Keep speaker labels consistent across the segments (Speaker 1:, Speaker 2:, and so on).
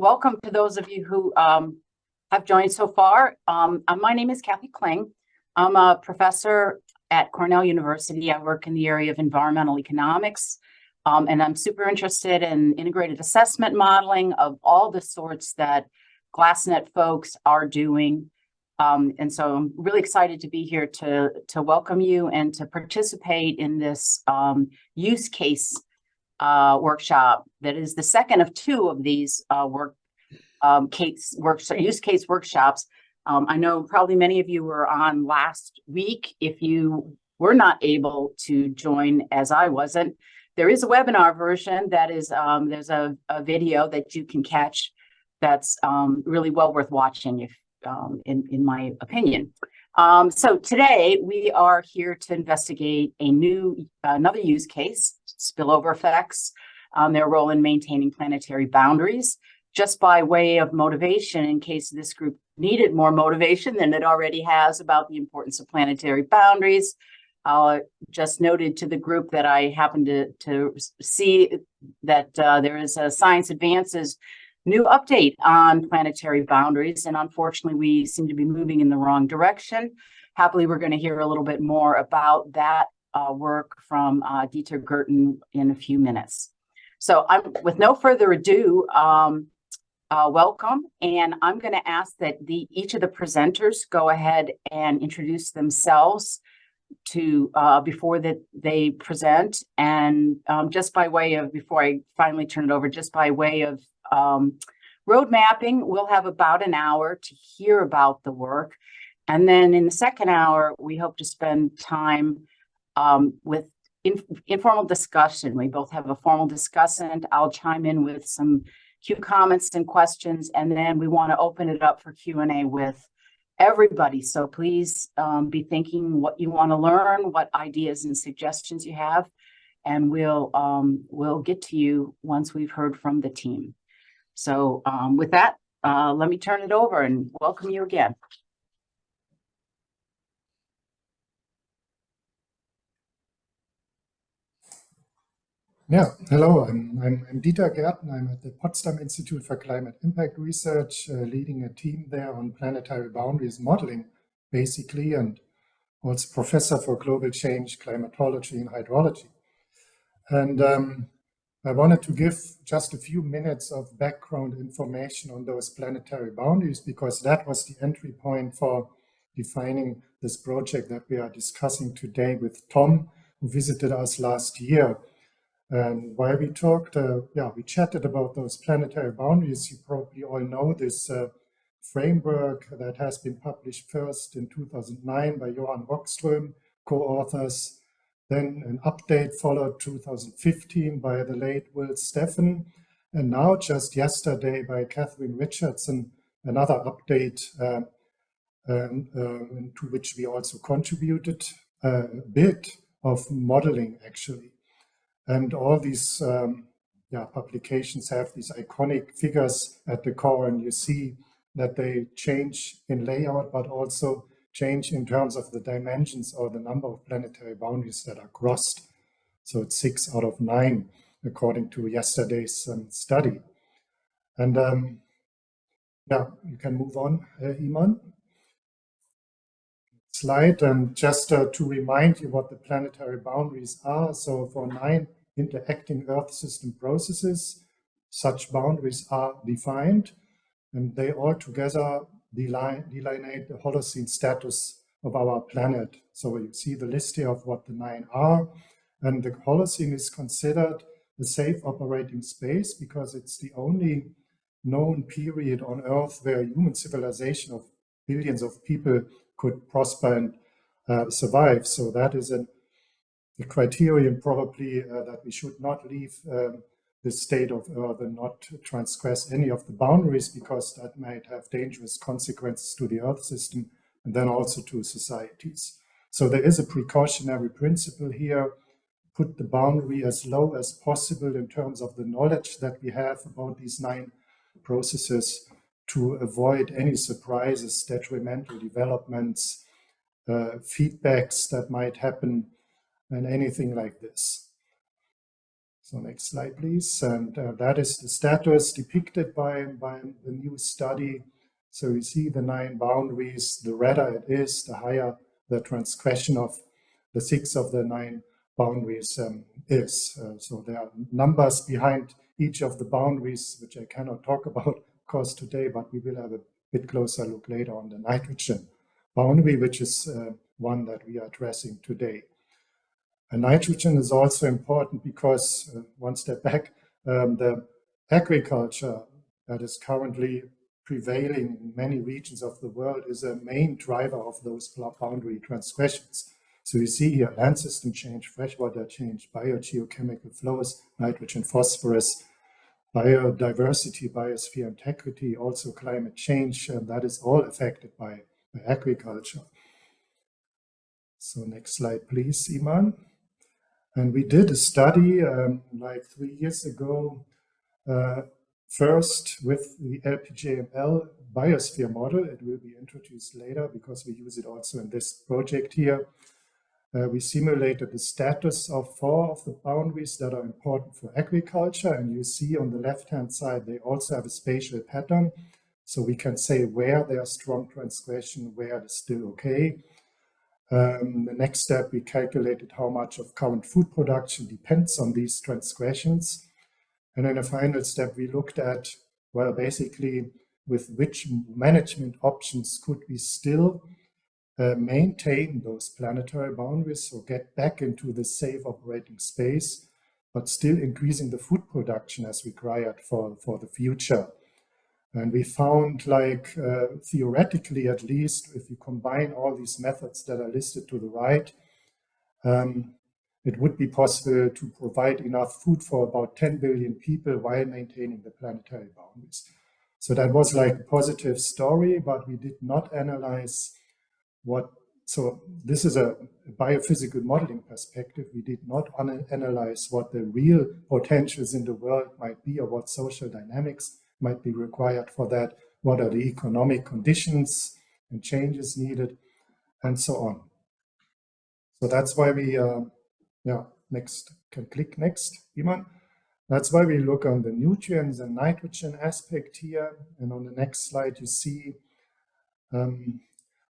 Speaker 1: welcome to those of you who have joined so far. My name is Kling. I'm a professor at Cornell University. I work in the area of environmental economics, and I'm super interested in integrated assessment modeling of all the sorts that GLASSNET folks are doing. And so I'm really excited to be here to welcome you and to participate in this use case workshop that is the second of two of these use case workshops. I know probably many of you were on last week. If you were not able to join, as I wasn't, there is a webinar version that is there's a video that you can catch that's really well worth watching, if in my opinion. So today we are here to investigate another use case, spillover effects, their role in maintaining planetary boundaries. Just by way of motivation, in case this group needed more motivation than it already has about the importance of planetary boundaries, just noted to the group that I happened to see that there is a Science Advances new update on planetary boundaries, and unfortunately we seem to be moving in the wrong direction. Happily, we're going to hear a little bit more about that work from Dieter Gerten in a few minutes. So with no further ado, welcome, and I'm going to ask that each of the presenters go ahead and introduce themselves before they present, and just by way of, before I finally turn it over, just by way of road mapping, we'll have about an hour to hear about the work, and then in the second hour we hope to spend time with informal discussion. We both have a formal discussant. I'll chime in with some Q comments and questions, and then we want to open it up for Q&A with everybody. So please be thinking what you want to learn, what ideas and suggestions you have, and we'll get to you once we've heard from the team. So with that, let me turn it over and welcome you again.
Speaker 2: Yeah, hello, I'm Dieter Gerten. I'm at the Potsdam Institute for Climate Impact Research, leading a team there on planetary boundaries modeling, basically, and also professor for global change, climatology, and hydrology. And I wanted to give just a few minutes of background information on those planetary boundaries, because that was the entry point for defining this project that we are discussing today with Tom, who visited us last year. And while we talked, we chatted about those planetary boundaries. You probably all know this framework that has been published first in 2009 by Johan Rockström, co-authors. Then an update followed 2015 by the late Will Steffen. And now just yesterday by Catherine Richardson, another update to which we also contributed a bit of modeling, actually. And all these publications have these iconic figures at the core, and you see that they change in layout, but also change in terms of the dimensions or the number of planetary boundaries that are crossed. So it's 6 out of 9, according to yesterday's study. And you can move on, Iman. Slide, and just to remind you what the planetary boundaries are. So for 9 interacting Earth system processes, such boundaries are defined, and they all together delineate the Holocene status of our planet. So you see the list here of what the 9 are, and the Holocene is considered a safe operating space because it's the only known period on Earth where human civilization of billions of people could prosper and survive. So that is a criterion probably that we should not leave the state of Earth and not transgress any of the boundaries, because that might have dangerous consequences to the Earth system and then also to societies. So there is a precautionary principle here. Put the boundary as low as possible in terms of the knowledge that we have about these 9 processes to avoid any surprises, detrimental developments, feedbacks that might happen, and anything like this. So next slide, please. And that is the status depicted by the new study. So you see the 9 boundaries. The redder it is, the higher the transgression of the 6 of the 9 boundaries is. So there are numbers behind each of the boundaries, which I cannot talk about, of course, today, but we will have a bit closer look later on the nitrogen boundary, which is one that we are addressing today. And nitrogen is also important because, one step back, the agriculture that is currently prevailing in many regions of the world is a main driver of those boundary transgressions. So you see here land system change, freshwater change, biogeochemical flows, nitrogen, phosphorus, biodiversity, biosphere integrity, also climate change, and that is all affected by agriculture. So next slide, please, Iman. And we did a study like 3 years ago, first with the LPGML biosphere model. It will be introduced later because we use it also in this project here. We simulated the status of 4 of the boundaries that are important for agriculture. And you see on the left-hand side, they also have a spatial pattern. So we can say where there's strong transgression, where it's still okay. The next step, we calculated how much of current food production depends on these transgressions. And in a final step, we looked at, well, basically with which management options could we still maintain those planetary boundaries, so get back into the safe operating space, but still increasing the food production as required for the future. And we found, like, theoretically at least, if you combine all these methods that are listed to the right, it would be possible to provide enough food for about 10 billion people while maintaining the planetary boundaries. So that was like a positive story, but we did not analyze so this is a biophysical modeling perspective. We did not analyze what the real potentials in the world might be or what social dynamics might be required for that, what are the economic conditions and changes needed, and so on. So that's why we, next, can click next, Iman. That's why we look on the nutrients and nitrogen aspect here. And on the next slide, you see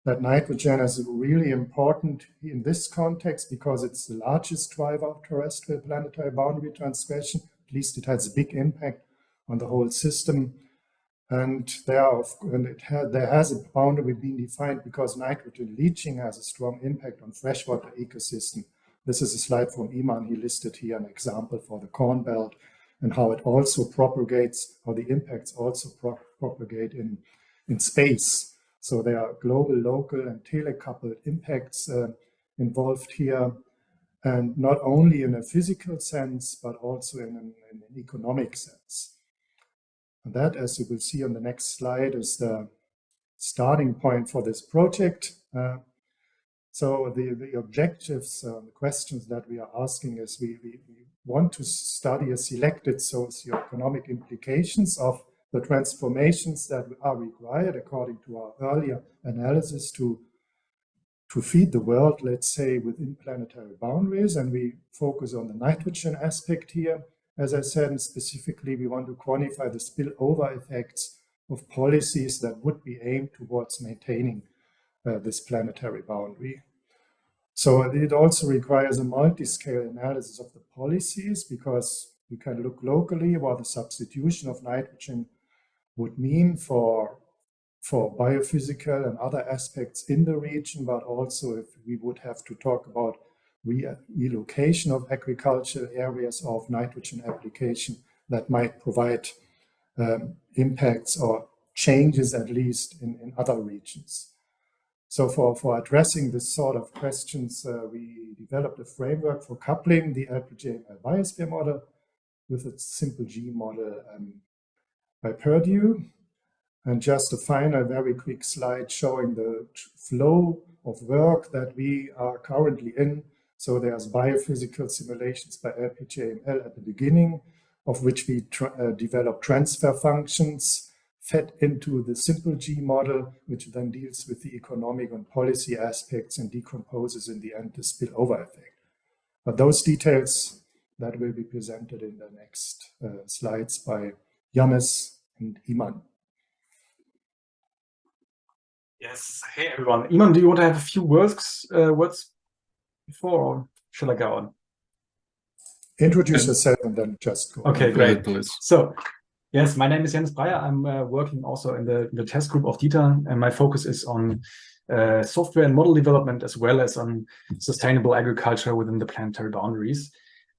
Speaker 2: that nitrogen is really important in this context because it's the largest driver of terrestrial planetary boundary transgression. At least it has a big impact on the whole system. And there has a boundary been defined because nitrogen leaching has a strong impact on freshwater ecosystem. This is a slide from Iman. He listed here an example for the Corn Belt and how it also propagates, how the impacts also propagate in space. So there are global, local, and telecoupled impacts involved here, and not only in a physical sense, but also in an economic sense. And that, as you will see on the next slide, is the starting point for this project. So the objectives, the questions that we are asking is we want to study a selected socioeconomic implications of the transformations that are required according to our earlier analysis to feed the world, let's say, within planetary boundaries. And we focus on the nitrogen aspect here. As I said, and specifically, we want to quantify the spillover effects of policies that would be aimed towards maintaining this planetary boundary. So it also requires a multi-scale analysis of the policies because we can look locally what the substitution of nitrogen would mean for biophysical and other aspects in the region, but also if we would have to talk about relocation of agricultural areas of nitrogen application that might provide impacts or changes at least in other regions. So for addressing this sort of questions, we developed a framework for coupling the LPGML biosphere model with its simple G model by Purdue. And just a final, very quick slide showing the flow of work that we are currently in. So there's biophysical simulations by LPGML at the beginning, of which we develop transfer functions fed into the simple G model, which then deals with the economic and policy aspects and decomposes in the end the spillover effect. But those details that will be presented in the next slides by Yannis and Iman.
Speaker 3: Yes, hey everyone. Iman, do you want to have a few words before, or shall I go on?
Speaker 2: Introduce yourself and then just go.
Speaker 3: Okay, great. So, yes, my name is Breier. I'm working also in the test group of DITA, and my focus is on software and model development, as well as on sustainable agriculture within the planetary boundaries.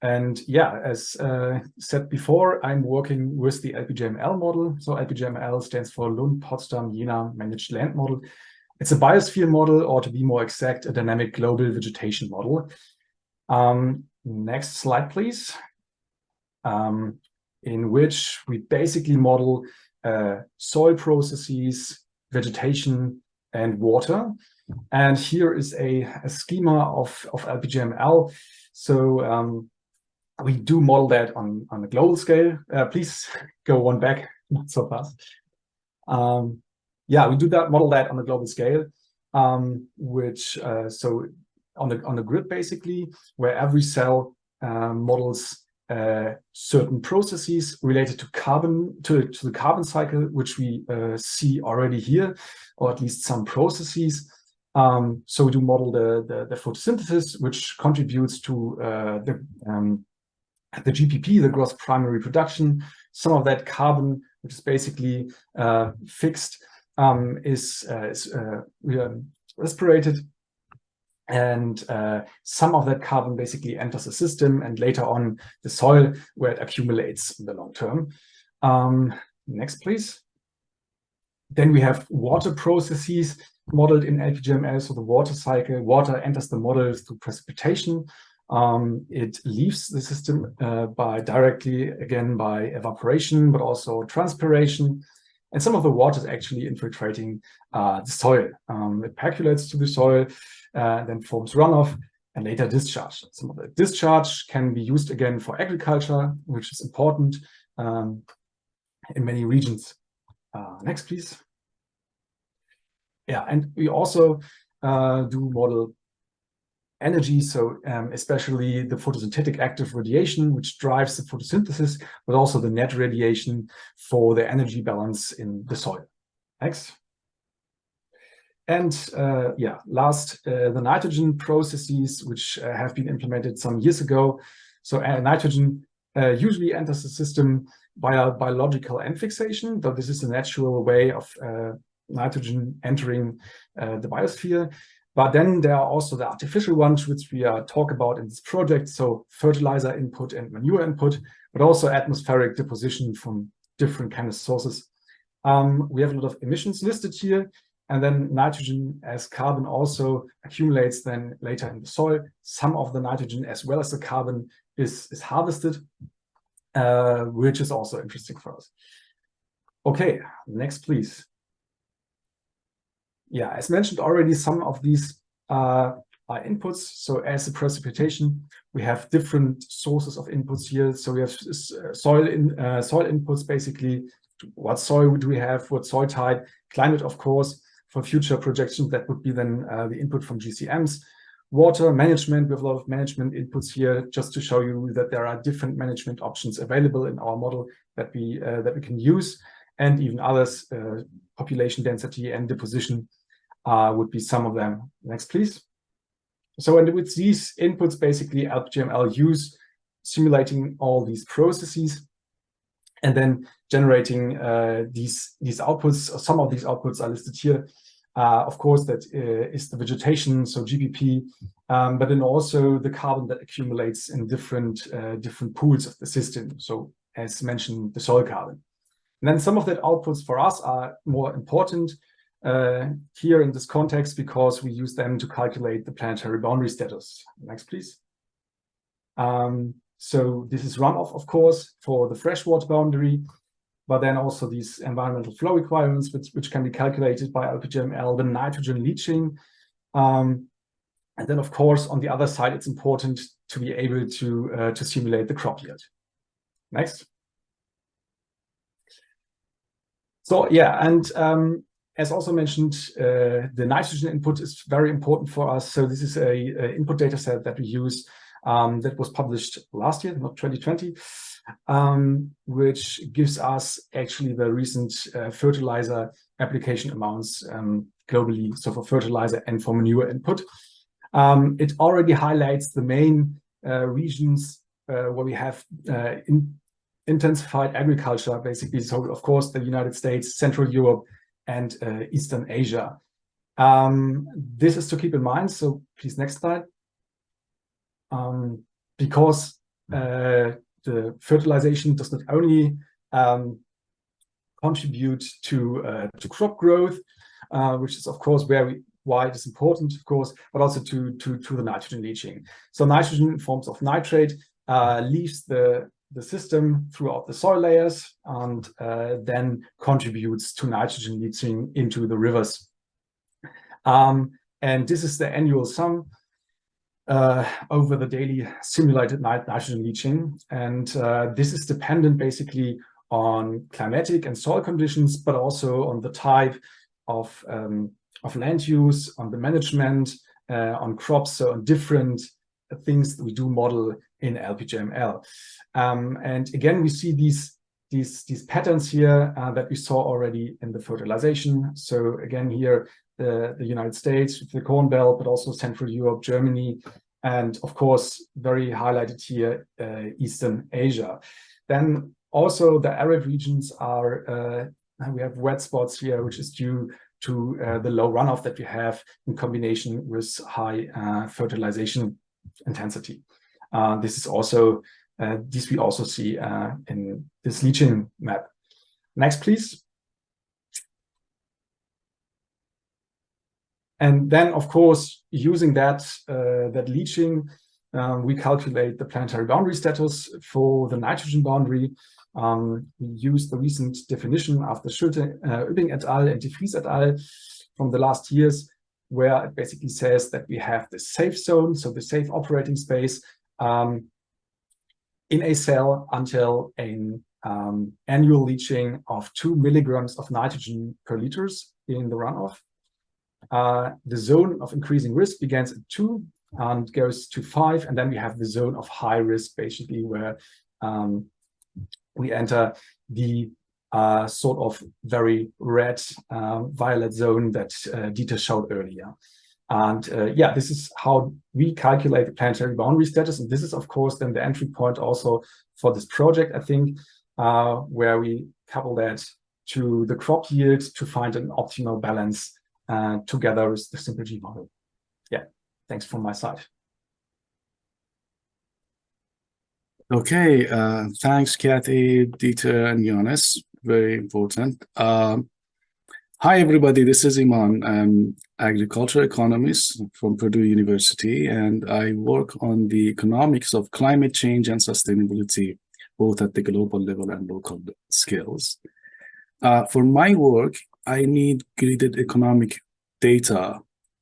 Speaker 3: And yeah, as said before, I'm working with the LPGML model. So LPGML stands for Lund, Potsdam, Jena Managed Land Model. It's a biosphere model, or to be more exact, a dynamic global vegetation model. Next slide, please. In which we basically model soil processes, vegetation, and water. And here is a schema of LPGML. So we do model that on a global scale. Please go one back, not so fast. Yeah, we do model that on a global scale, which so on the grid basically, where every cell models certain processes related to carbon, to the carbon cycle, which we see already here, or at least some processes. So we do model the photosynthesis, which contributes to the GPP, the gross primary production. Some of that carbon, which is basically fixed, is respirated. And some of that carbon basically enters the system and later on the soil, where it accumulates in the long term. Next, please. Then we have water processes modeled in LPGML. So the water cycle, water enters the model through precipitation. It leaves the system directly by evaporation, but also transpiration. And some of the water is actually infiltrating the soil. It percolates to the soil, then forms runoff, and later discharge. Some of the discharge can be used again for agriculture, which is important in many regions. Next, please. Yeah, and we also do model energy, so especially the photosynthetic active radiation, which drives the photosynthesis, but also the net radiation for the energy balance in the soil. Next. And yeah, last, the nitrogen processes, which have been implemented some years ago. So nitrogen usually enters the system via biological end fixation, though this is a natural way of nitrogen entering the biosphere. But then there are also the artificial ones, which we talk about in this project. So fertilizer input and manure input, but also atmospheric deposition from different kind of sources. We have a lot of emissions listed here. And then nitrogen as carbon also accumulates then later in the soil. Some of the nitrogen as well as the carbon is harvested, which is also interesting for us. Okay, next, please. Yeah, as mentioned already, some of these are inputs. So as a precipitation, we have different sources of inputs here. So we have soil inputs, basically. What soil do we have? What soil type? Climate, of course. For future projections, that would be then the input from GCMs. Water management, we have a lot of management inputs here, just to show you that there are different management options available in our model that we can use, and even others. Population density and deposition would be some of them. Next, please. So, and with these inputs, basically, LPGML use simulating all these processes, and then generating these outputs. Some of these outputs are listed here. Of course, that is the vegetation, so GPP, but then also the carbon that accumulates in different pools of the system. So as mentioned, the soil carbon. And then some of that outputs for us are more important here in this context, because we use them to calculate the planetary boundary status. Next, please. So this is runoff, of course, for the freshwater boundary, but then also these environmental flow requirements, which can be calculated by LPGML, the nitrogen leaching. And then, of course, on the other side, it's important to be able to simulate the crop yield. Next. So yeah, and as also mentioned, the nitrogen input is very important for us. So this is a input data set that we use that was published last year, not 2020, which gives us actually the recent fertilizer application amounts globally, so for fertilizer and for manure input. It already highlights the main regions where we have intensified agriculture, basically. So, of course, the United States, Central Europe, and Eastern Asia. This is to keep in mind. So, please, next slide. Because the fertilization does not only contribute to crop growth, which is, of course, why it is important, of course, but also to the nitrogen leaching. So nitrogen in forms of nitrate leaves the system throughout the soil layers and then contributes to nitrogen leaching into the rivers. And this is the annual sum over the daily simulated nitrogen leaching. And this is dependent basically on climatic and soil conditions, but also on the type of land use, on the management, on crops, so on different things that we do model in LPGML. And again, we see these patterns here that we saw already in the fertilization. So again, here, the United States, the Corn Belt, but also Central Europe, Germany, and of course, very highlighted here, Eastern Asia. Then also the arid regions are, we have wet spots here, which is due to the low runoff that we have in combination with high fertilization intensity. This is also, this we also see in this leaching map. Next, please. And then, of course, using that leaching, we calculate the planetary boundary status for the nitrogen boundary. We use the recent definition after Schulte, Üpping et al. And De Vries et al. From the last years, where it basically says that we have the safe zone, so the safe operating space, in a cell until an annual leaching of 2 milligrams of nitrogen per liters in the runoff. The zone of increasing risk begins at 2 and goes to 5, and then we have the zone of high risk, basically, where we enter the sort of very red, violet zone that Dieter showed earlier. And yeah, this is how we calculate the planetary boundary status. And this is, of course, then the entry point also for this project, I think, where we couple that to the crop yield to find an optimal balance together with the simple G model. Yeah, thanks from my side.
Speaker 4: Okay, thanks, Kathy, Dieter, and Jonas. Very important. Hi, everybody. This is Iman. I'm agriculture economist from Purdue University, and I work on the economics of climate change and sustainability, both at the global level and local scales. For my work, I need gridded economic data,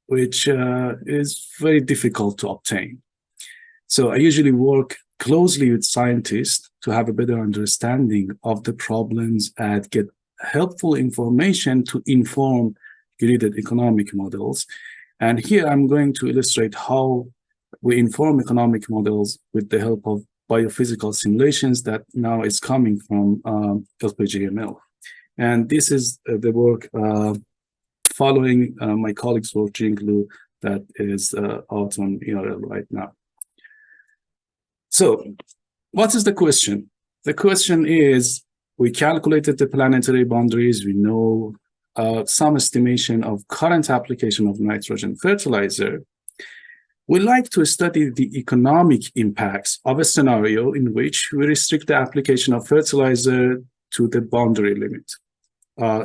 Speaker 4: which is very difficult to obtain. So I usually work closely with scientists to have a better understanding of the problems and get helpful information to inform gridded economic models. And here I'm going to illustrate how we inform economic models with the help of biophysical simulations that now is coming from LPGML. And this is the work following my colleague's work, Jinglu, that is out on ERL right now. So what is the question? The question is, we calculated the planetary boundaries. We know some estimation of current application of nitrogen fertilizer. We like to study the economic impacts of a scenario in which we restrict the application of fertilizer to the boundary limit.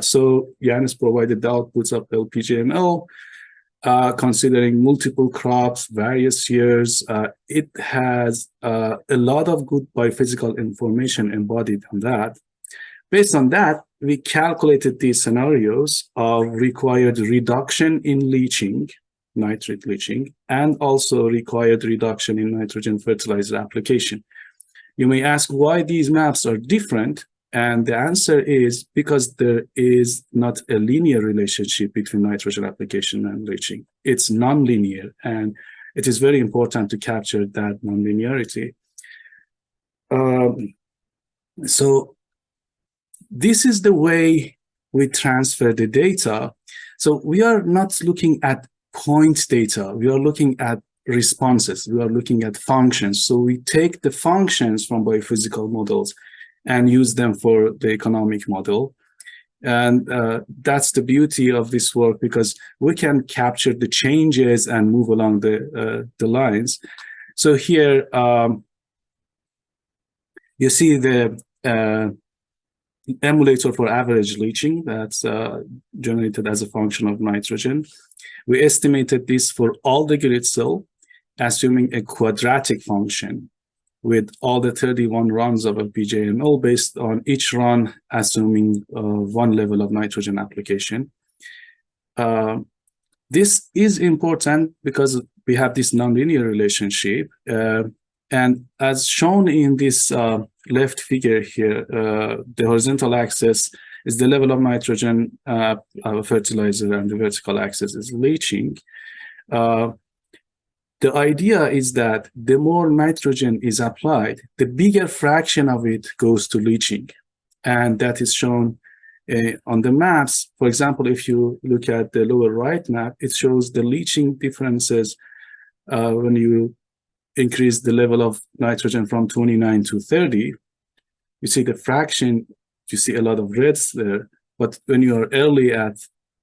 Speaker 4: So Yannis provided the outputs of LPGML, considering multiple crops, various years. It has a lot of good biophysical information embodied on that. Based on that, we calculated these scenarios of required reduction in leaching, nitrate leaching, and also required reduction in nitrogen fertilizer application. You may ask why these maps are different, and the answer is because there is not a linear relationship between nitrogen application and leaching. It's non-linear, and it is very important to capture that nonlinearity. So this is the way we transfer the data. So we are not looking at point data. We are looking at responses. We are looking at functions. So we take the functions from biophysical models and use them for the economic model. And that's the beauty of this work, because we can capture the changes and move along the lines. So here you see the emulator for average leaching that's generated as a function of nitrogen. We estimated this for all the grid cell, assuming a quadratic function with all the 31 runs of LPJML based on each run, assuming one level of nitrogen application. This is important because we have this nonlinear relationship. And as shown in this left figure here, the horizontal axis is the level of nitrogen of a fertilizer, and the vertical axis is leaching. The idea is that the more nitrogen is applied, the bigger fraction of it goes to leaching. And that is shown on the maps. For example, if you look at the lower right map, it shows the leaching differences when you increase the level of nitrogen from 29 to 30. You see the fraction, you see a lot of reds there. But when you are early at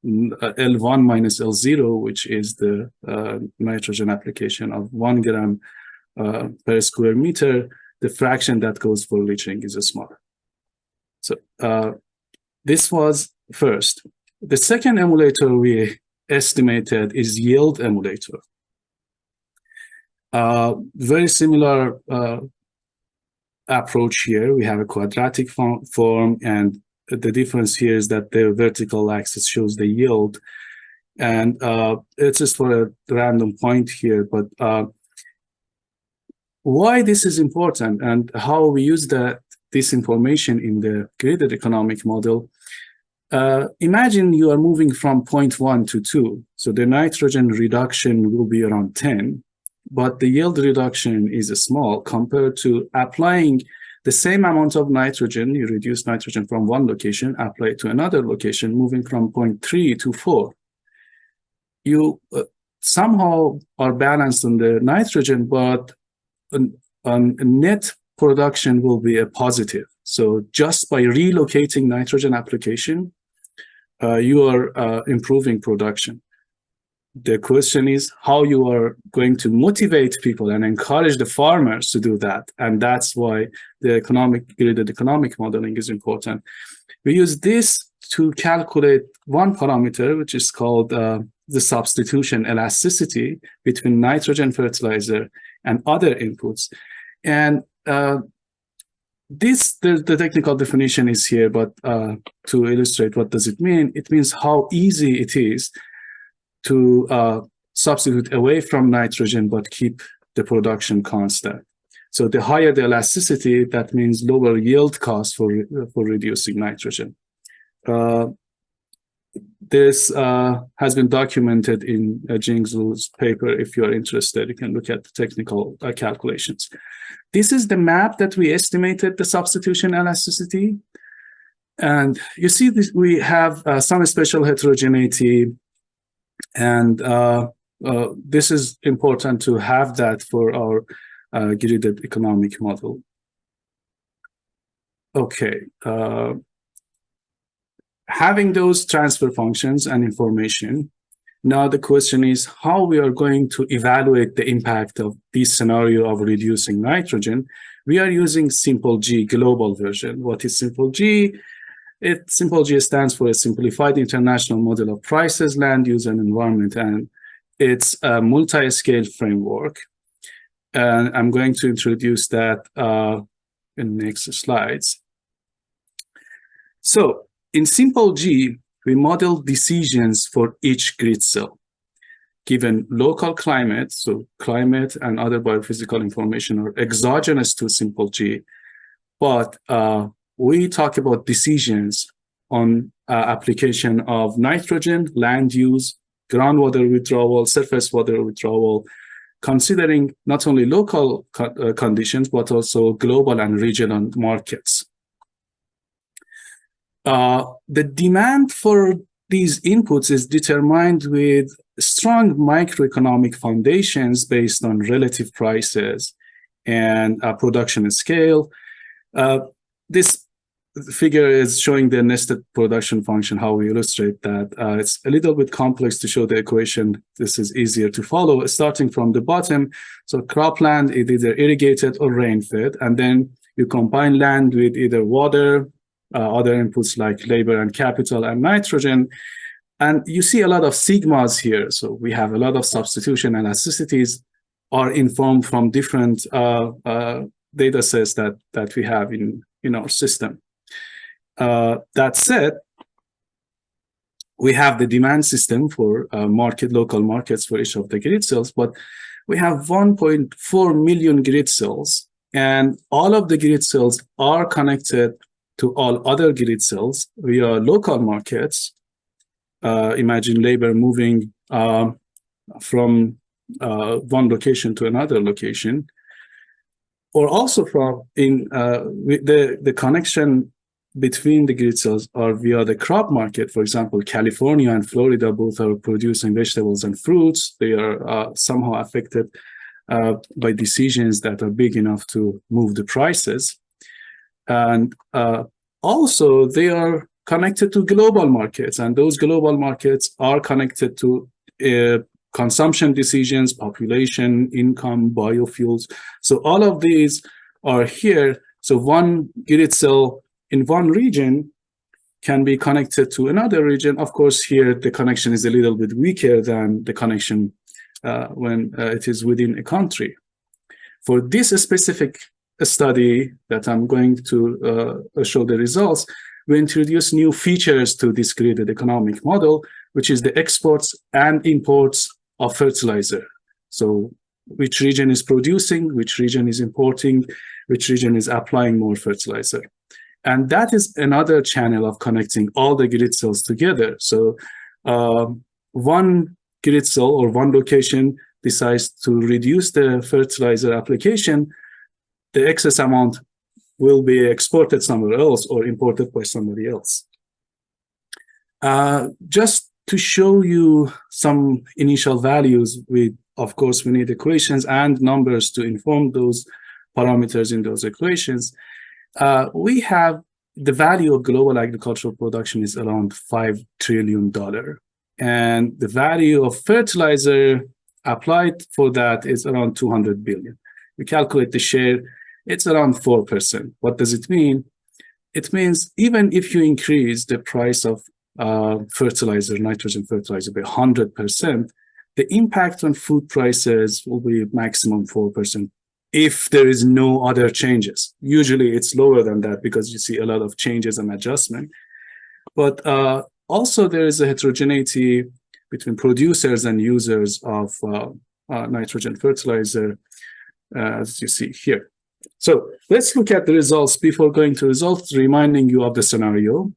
Speaker 4: L1 minus L0, which is the nitrogen application of 1 gram per square meter, the fraction that goes for leaching is smaller. So this was first. The second emulator we estimated is yield emulator. Very similar approach here. We have a quadratic form, and the difference here is that the vertical axis shows the yield. And it's just for a random point here, but why this is important and how we use this information in the graded economic model. Imagine you are moving from point 1 to 2. So the nitrogen reduction will be around 10. But the yield reduction is small compared to applying the same amount of nitrogen. You reduce nitrogen from one location, apply it to another location, moving from point 3 to 4. You somehow are balanced on the nitrogen, but net production will be a positive. So just by relocating nitrogen application, you are improving production. The question is how you are going to motivate people and encourage the farmers to do that. And that's why the graded economic modeling is important. We use this to calculate one parameter, which is called the substitution elasticity between nitrogen fertilizer and other inputs. And the technical definition is here, but to illustrate what does it mean, it means how easy it is to substitute away from nitrogen but keep the production constant. So the higher the elasticity, that means lower yield cost for reducing nitrogen. This has been documented in Jing's paper. If you are interested, you can look at the technical calculations. This is the map that we estimated the substitution elasticity. And you see this, we have some special heterogeneity. And this is important to have that for our graded economic model. Okay. Having those transfer functions and information, now the question is how we are going to evaluate the impact of this scenario of reducing nitrogen. We are using simple G global version. What is simple G? Simple G stands for a simplified international model of prices, land use, and environment, and it's a multi-scale framework. And I'm going to introduce that in the next slides. So in simple G, we model decisions for each grid cell. Given local climate, so climate and other biophysical information are exogenous to simple G, but we talk about decisions on application of nitrogen, land use, groundwater withdrawal, surface water withdrawal, considering not only local conditions, but also global and regional markets. The demand for these inputs is determined with strong microeconomic foundations based on relative prices and production scale. This figure is showing the nested production function, how we illustrate that. It's a little bit complex to show the equation. This is easier to follow, starting from the bottom. So cropland is either irrigated or rain-fed, and then you combine land with either water, other inputs like labor and capital and nitrogen. And you see a lot of sigmas here. So we have a lot of substitution and elasticities are informed from different data sets that we have in our system. That said, we have the demand system for local markets for each of the grid cells, but we have 1.4 million grid cells, and all of the grid cells are connected to all other grid cells via local markets. Imagine labor moving from one location to another location, or also from the connection between the grid cells are via the crop market. For example, California and Florida both are producing vegetables and fruits. They are somehow affected by decisions that are big enough to move the prices. And also they are connected to global markets, and those global markets are connected to consumption decisions, population, income, biofuels. So all of these are here. So one grid cell in one region can be connected to another region. Of course, here the connection is a little bit weaker than the connection when it is within a country. For this specific study that I'm going to show the results, we introduce new features to this gridded economic model, which is the exports and imports of fertilizer. So which region is producing, which region is importing, which region is applying more fertilizer. And that is another channel of connecting all the grid cells together. So one grid cell or one location decides to reduce the fertilizer application, the excess amount will be exported somewhere else or imported by somebody else. Just to show you some initial values, of course, we need equations and numbers to inform those parameters in those equations. We have the value of global agricultural production is around $5 trillion. And the value of fertilizer applied for that is around 200 billion. We calculate the share, it's around 4%. What does it mean? It means even if you increase the price of fertilizer, nitrogen fertilizer by 100%, the impact on food prices will be maximum 4%. If there is no other changes. Usually it's lower than that because you see a lot of changes and adjustment. But also there is a heterogeneity between producers and users of nitrogen fertilizer, as you see here. So let's look at the results. Before going to results, reminding you of the scenario.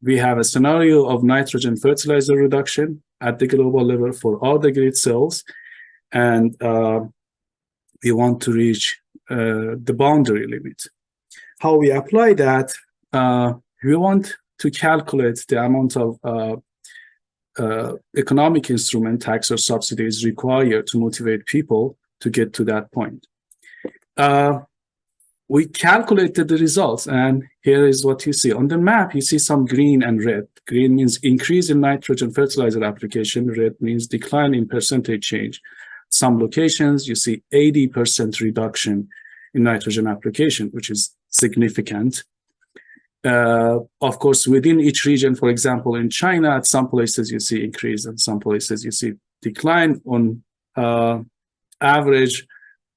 Speaker 4: We have a scenario of nitrogen fertilizer reduction at the global level for all the grid cells. And we want to reach the boundary limit. How we apply that, we want to calculate the amount of economic instrument, tax or subsidies required to motivate people to get to that point. We calculated the results, and here is what you see. On the map, you see some green and red. Green means increase in nitrogen fertilizer application. Red means decline in percentage change. Some locations, you see 80% reduction in nitrogen application, which is significant. Of course, within each region, for example, in China, at some places you see increase, and some places you see decline. On average,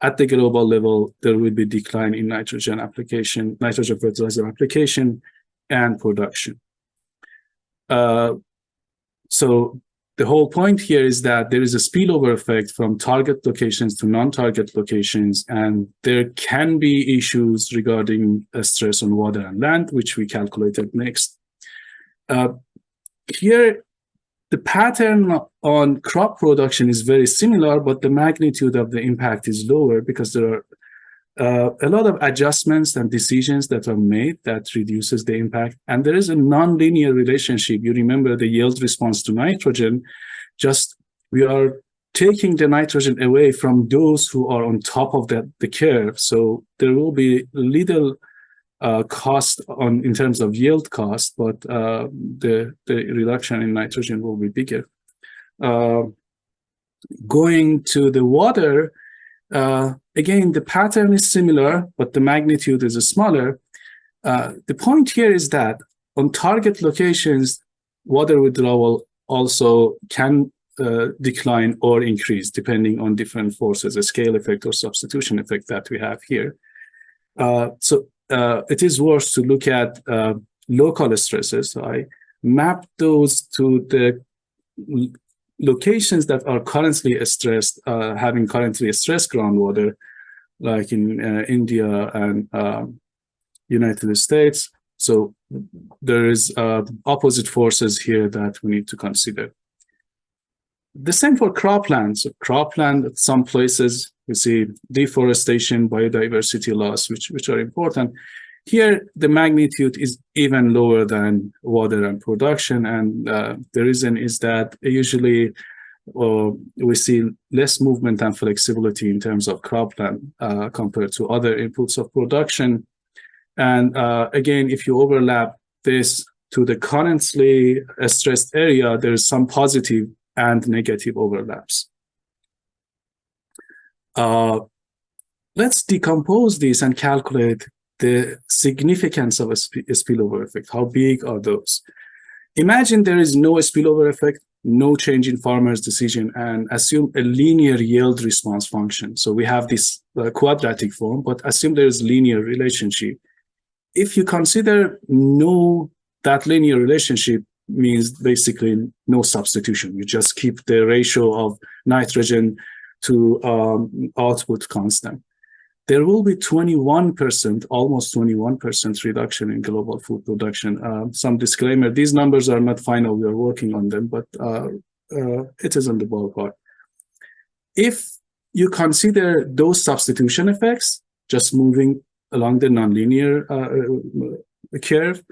Speaker 4: at the global level, there will be decline in nitrogen application, nitrogen fertilizer application and production. So the whole point here is that there is a spillover effect from target locations to non-target locations, and there can be issues regarding stress on water and land, which we calculated next. Here the pattern on crop production is very similar, but the magnitude of the impact is lower because there are a lot of adjustments and decisions that are made that reduces the impact. And there is a non-linear relationship. You remember the yield response to nitrogen, just we are taking the nitrogen away from those who are on top of the curve. So there will be little cost in terms of yield cost, but the reduction in nitrogen will be bigger. Going to the water, again, the pattern is similar, but the magnitude is smaller. The point here is that on target locations, water withdrawal also can decline or increase depending on different forces, a scale effect or substitution effect that we have here. So it is worth to look at local stresses. So I map those to the locations that are currently stressed, having currently stressed groundwater, like in India and United States. So there is opposite forces here that we need to consider. The same for cropland. So cropland, at some places we see deforestation, biodiversity loss, which are important. Here, the magnitude is even lower than water and production, and the reason is that usually we see less movement and flexibility in terms of cropland compared to other inputs of production. And again, if you overlap this to the currently stressed area, there's some positive and negative overlaps. Let's decompose this and calculate the significance of a spillover effect. How big are those? Imagine there is no spillover effect, no change in farmer's decision, and assume a linear yield response function. So we have this quadratic form, but assume there is linear relationship. If you consider that linear relationship means basically no substitution. You just keep the ratio of nitrogen to output constant. There will be 21%, almost 21% reduction in global food production. Some disclaimer, these numbers are not final, we are working on them, but it is in the ballpark. If you consider those substitution effects, just moving along the nonlinear curve,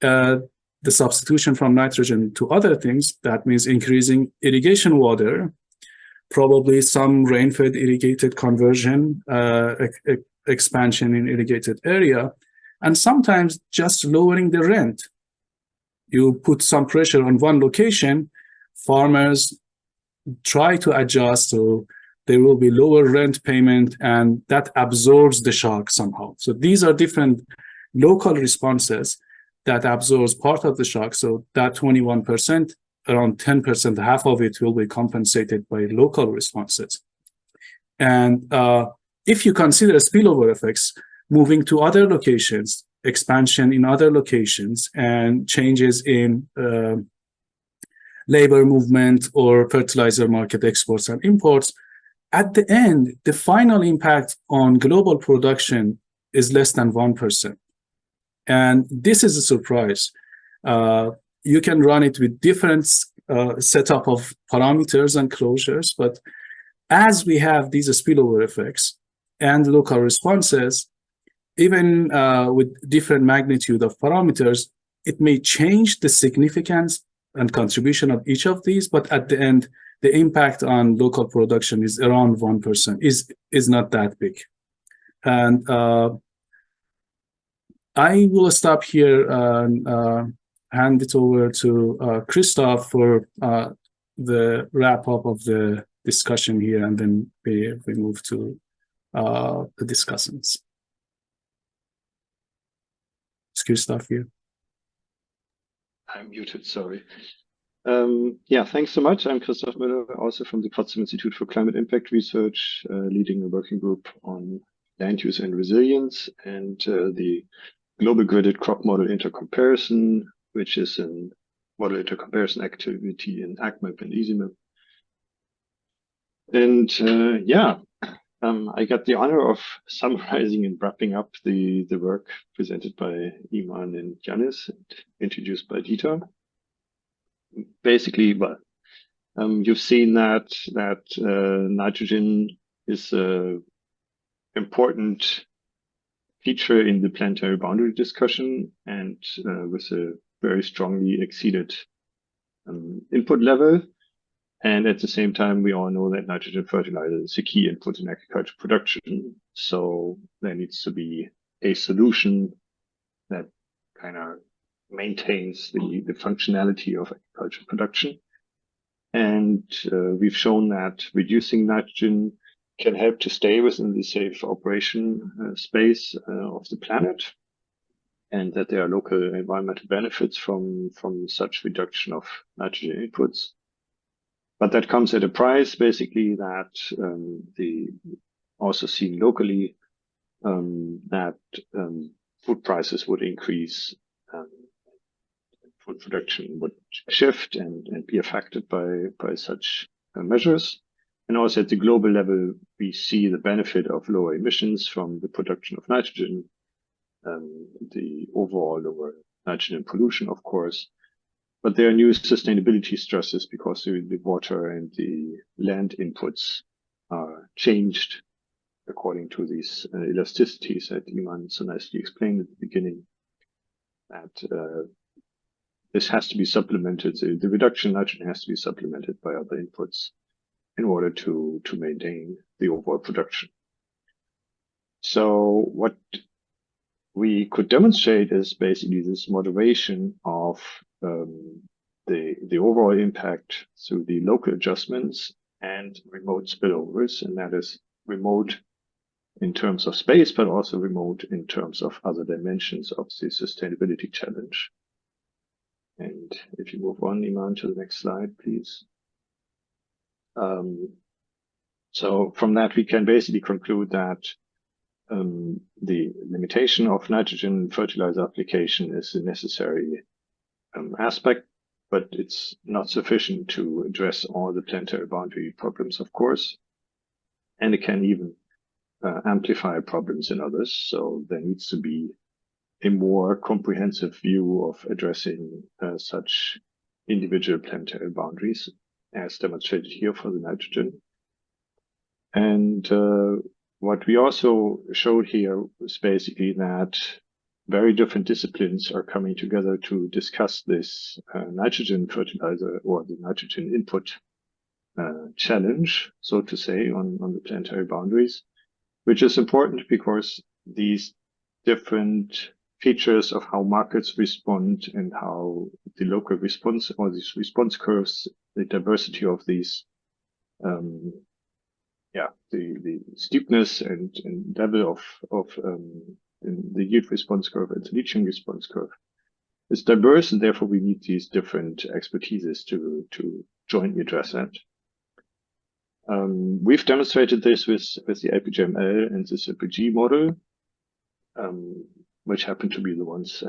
Speaker 4: the substitution from nitrogen to other things, that means increasing irrigation water, probably some rain-fed irrigated conversion, expansion in irrigated area, and sometimes just lowering the rent. You put some pressure on one location, farmers try to adjust, so there will be lower rent payment, and that absorbs the shock somehow. So these are different local responses that absorbs part of the shock. So that 21%, around 10%, half of it will be compensated by local responses. And if you consider spillover effects, moving to other locations, expansion in other locations, and changes in labor movement or fertilizer market exports and imports, at the end, the final impact on global production is less than 1%. And this is a surprise. You can run it with different setup of parameters and closures, but as we have these spillover effects and local responses, even with different magnitude of parameters, it may change the significance and contribution of each of these, but at the end, the impact on local production is around 1%, is not that big. And I will stop here and hand it over to Christoph for the wrap up of the discussion here, and then we move to the discussants. Is Christoph here?
Speaker 5: I'm muted, sorry. Yeah, thanks so much. I'm Christoph Müller, also from the Potsdam Institute for Climate Impact Research, leading a working group on land use and resilience, and the Global Gridded Crop Model Intercomparison, which is a model intercomparison activity in ACMAP and EasyMap. And yeah, I got the honor of summarizing and wrapping up the work presented by Iman and Giannis, and introduced by Dieter. basically, well, you've seen that nitrogen is an important feature in the planetary boundary discussion, and with a very strongly exceeded input level. And at the same time, we all know that nitrogen fertilizer is a key input in agriculture production. So there needs to be a solution that kind of maintains the functionality of agriculture production. And we've shown that reducing nitrogen can help to stay within the safe operation space of the planet, and that there are local environmental benefits from such reduction of nitrogen inputs. But that comes at a price, basically, that also seen locally, that food prices would increase, food production would shift and be affected by such measures. And also at the global level, we see the benefit of lower emissions from the production of nitrogen, the overall lower nitrogen pollution, of course. But there are new sustainability stresses because the water and the land inputs are changed according to these elasticities that Iman so nicely explained at the beginning. That this has to be supplemented. The reduction in nitrogen has to be supplemented by other inputs in order to maintain the overall production. So what we could demonstrate is basically this moderation of the overall impact through the local adjustments and remote spillovers, and that is remote in terms of space, but also remote in terms of other dimensions of the sustainability challenge. And if you move on, Iman, to the next slide, please. So from that, we can basically conclude that the limitation of nitrogen fertilizer application is a necessary aspect, but it's not sufficient to address all the planetary boundary problems, of course. And it can even amplify problems in others. So there needs to be a more comprehensive view of addressing such individual planetary boundaries, as demonstrated here for the nitrogen. And what we also showed here was basically that very different disciplines are coming together to discuss this nitrogen fertilizer or the nitrogen input challenge, so to say, on the planetary boundaries, which is important because these different features of how markets respond and how the local response or these response curves, the diversity of these, the steepness and level of the yield response curve and the leaching response curve is diverse, and therefore we need these different expertises to jointly address that. We've demonstrated this with the LPGML and the SIPG model, which happen to be the ones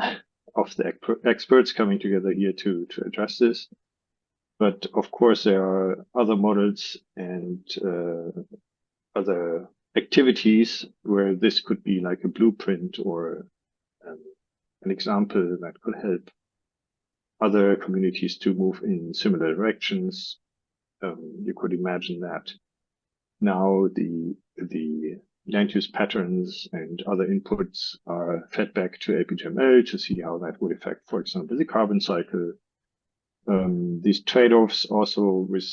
Speaker 5: of the experts coming together here to address this. But of course, there are other models and other activities where this could be like a blueprint or an example that could help other communities to move in similar directions. You could imagine that now the land use patterns and other inputs are fed back to LPGML to see how that would affect, for example, the carbon cycle. These trade-offs also with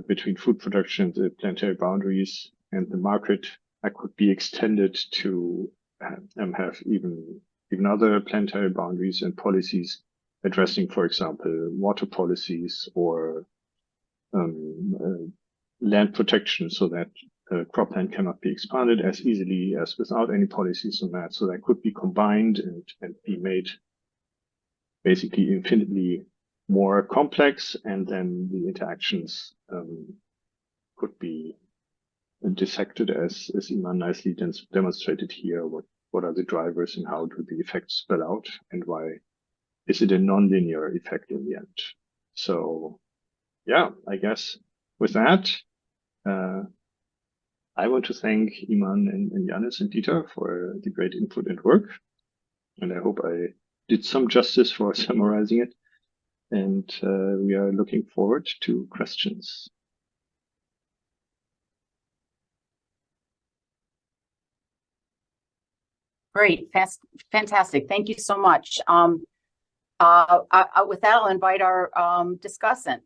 Speaker 5: between food production, the planetary boundaries, and the market that could be extended to have even other planetary boundaries and policies addressing, for example, water policies or land protection, so that cropland cannot be expanded as easily as without any policies on that. So that could be combined and be made basically infinitely more complex, and then the interactions could be dissected as Iman nicely demonstrated here. What are the drivers and how do the effects spell out, and why is it a non-linear effect in the end? So yeah, I guess with that, I want to thank Iman and Janis and Dieter for the great input and work. And I hope I did some justice for summarizing it. And we are looking forward to questions.
Speaker 1: Great, fantastic. Thank you so much. With that, I'll invite our discussant,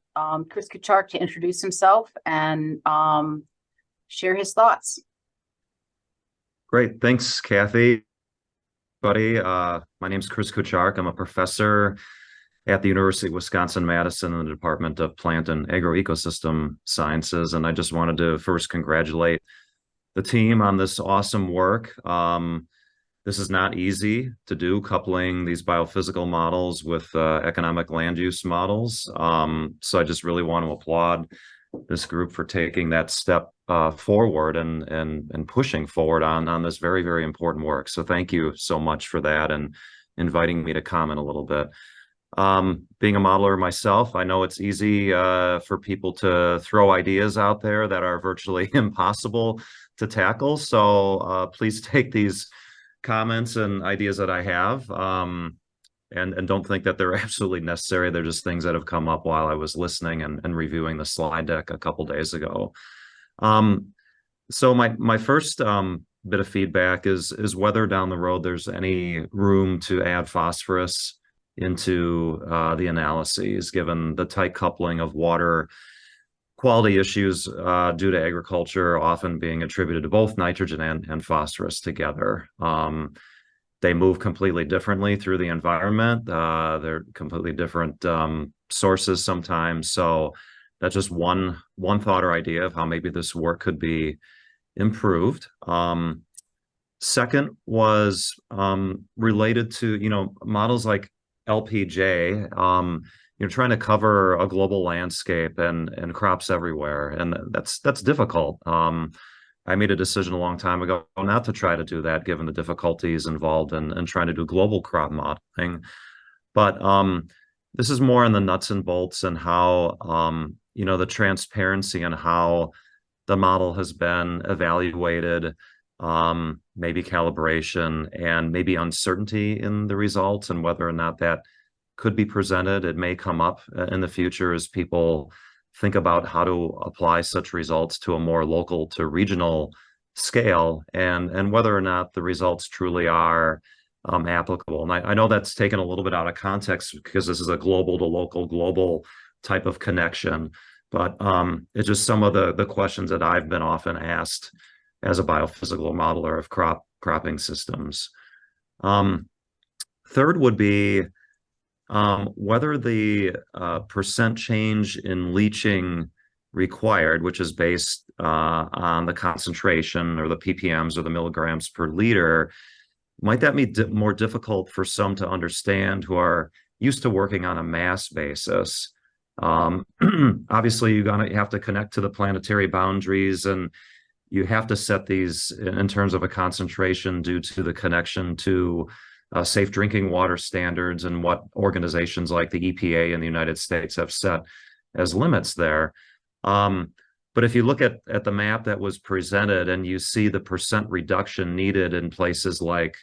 Speaker 1: Chris Kucharik, to introduce himself and share his thoughts.
Speaker 6: Great, thanks, Kathy. Buddy, my name is Chris Kucharik. I'm a professor at the University of Wisconsin-Madison in the Department of Plant and Agroecosystem Sciences, and I just wanted to first congratulate the team on this awesome work. This is not easy to do, coupling these biophysical models with economic land use models. So I just really want to applaud this group for taking that step forward and pushing forward on this very, very important work. So thank you so much for that and inviting me to comment a little bit. Being a modeler myself, I know it's easy for people to throw ideas out there that are virtually impossible to tackle. So please take these comments and ideas that I have and don't think that they're absolutely necessary. They're just things that have come up while I was listening and reviewing the slide deck a couple days ago. So my first bit of feedback is whether down the road there's any room to add phosphorus into the analyses, given the tight coupling of water quality issues due to agriculture often being attributed to both nitrogen and phosphorus together. They move completely differently through the environment. They're completely different sources sometimes. So that's just one thought or idea of how maybe this work could be improved. Second was related to, models like LPJ, you're trying to cover a global landscape and crops everywhere, and that's difficult. I made a decision a long time ago not to try to do that, given the difficulties involved in trying to do global crop modeling. But this is more in the nuts and bolts and how, the transparency and how the model has been evaluated, maybe calibration and maybe uncertainty in the results and whether or not that could be presented. It may come up in the future as people think about how to apply such results to a more local to regional scale and whether or not the results truly are applicable. And I know that's taken a little bit out of context because this is a global to local global type of connection, but it's just some of the questions that I've been often asked as a biophysical modeler of cropping systems. Third would be whether the percent change in leaching required, which is based on the concentration or the ppms or the milligrams per liter, might that be more difficult for some to understand who are used to working on a mass basis? Obviously, you have to connect to the planetary boundaries, and you have to set these in terms of a concentration due to the connection to safe drinking water standards and what organizations like the EPA in the United States have set as limits there. But if you look at the map that was presented and you see the percent reduction needed in places like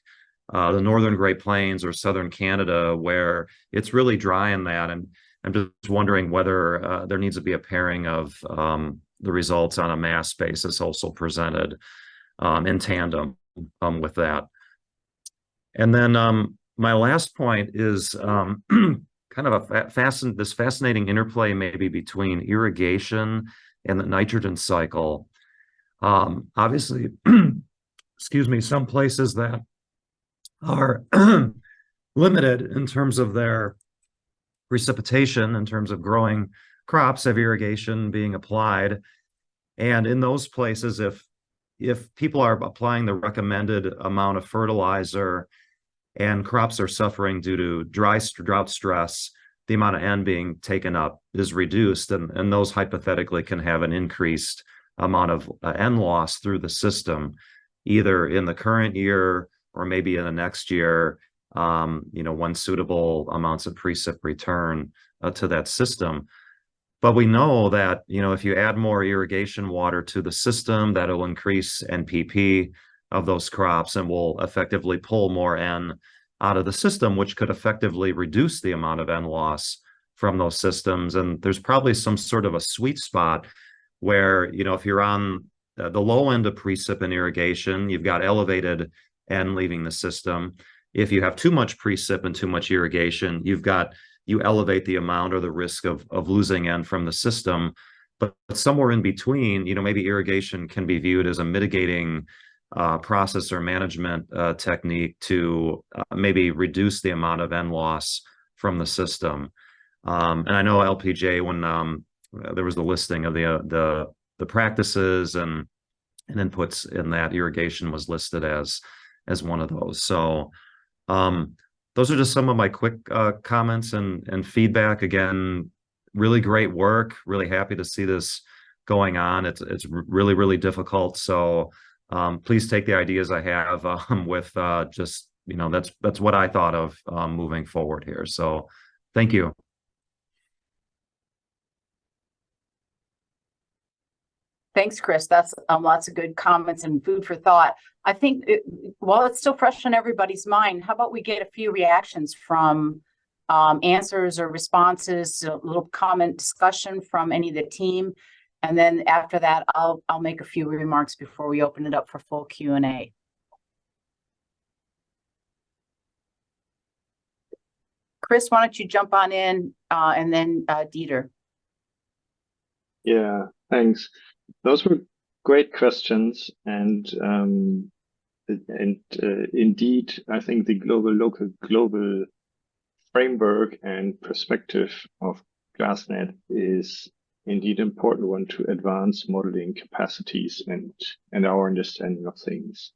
Speaker 6: the Northern Great Plains or Southern Canada, where it's really dry in that, and I'm just wondering whether there needs to be a pairing of the results on a mass basis also presented in tandem with that. And then my last point is kind of this fascinating interplay maybe between irrigation and the nitrogen cycle. Obviously, excuse me, some places that are limited in terms of their precipitation, in terms of growing crops, have irrigation being applied. And in those places, if people are applying the recommended amount of fertilizer and crops are suffering due to drought stress, the amount of N being taken up is reduced, and those hypothetically can have an increased amount of N loss through the system, either in the current year or maybe in the next year, when suitable amounts of precip return to that system. But we know that, if you add more irrigation water to the system, that'll increase NPP of those crops and will effectively pull more N out of the system, which could effectively reduce the amount of N loss from those systems. And there's probably some sort of a sweet spot where, you know, if you're on the low end of precip and irrigation, you've got elevated N leaving the system. If you have too much precip and too much irrigation, you elevate the amount or the risk of losing N from the system. But somewhere in between, you know, maybe irrigation can be viewed as a mitigating process or management technique to maybe reduce the amount of N loss from the system. And I know LPJ, when there was the listing of the practices and inputs in that, irrigation was listed as one of those. So those are just some of my quick comments and feedback. Again, really great work. Really happy to see this going on. It's really, really difficult. So please take the ideas I have with just, you know, that's what I thought of moving forward here. So thank you.
Speaker 1: Thanks, Chris. That's lots of good comments and food for thought. I think while it's still fresh in everybody's mind, how about we get a few reactions from answers or responses, a little comment discussion from any of the team. And then after that, I'll make a few remarks before we open it up for full Q&A. Chris, why don't you jump on in and then Dieter.
Speaker 5: Yeah, thanks. Those were great questions, and indeed, I think the global framework and perspective of GLASSNET is indeed an important one to advance modeling capacities and our understanding of things.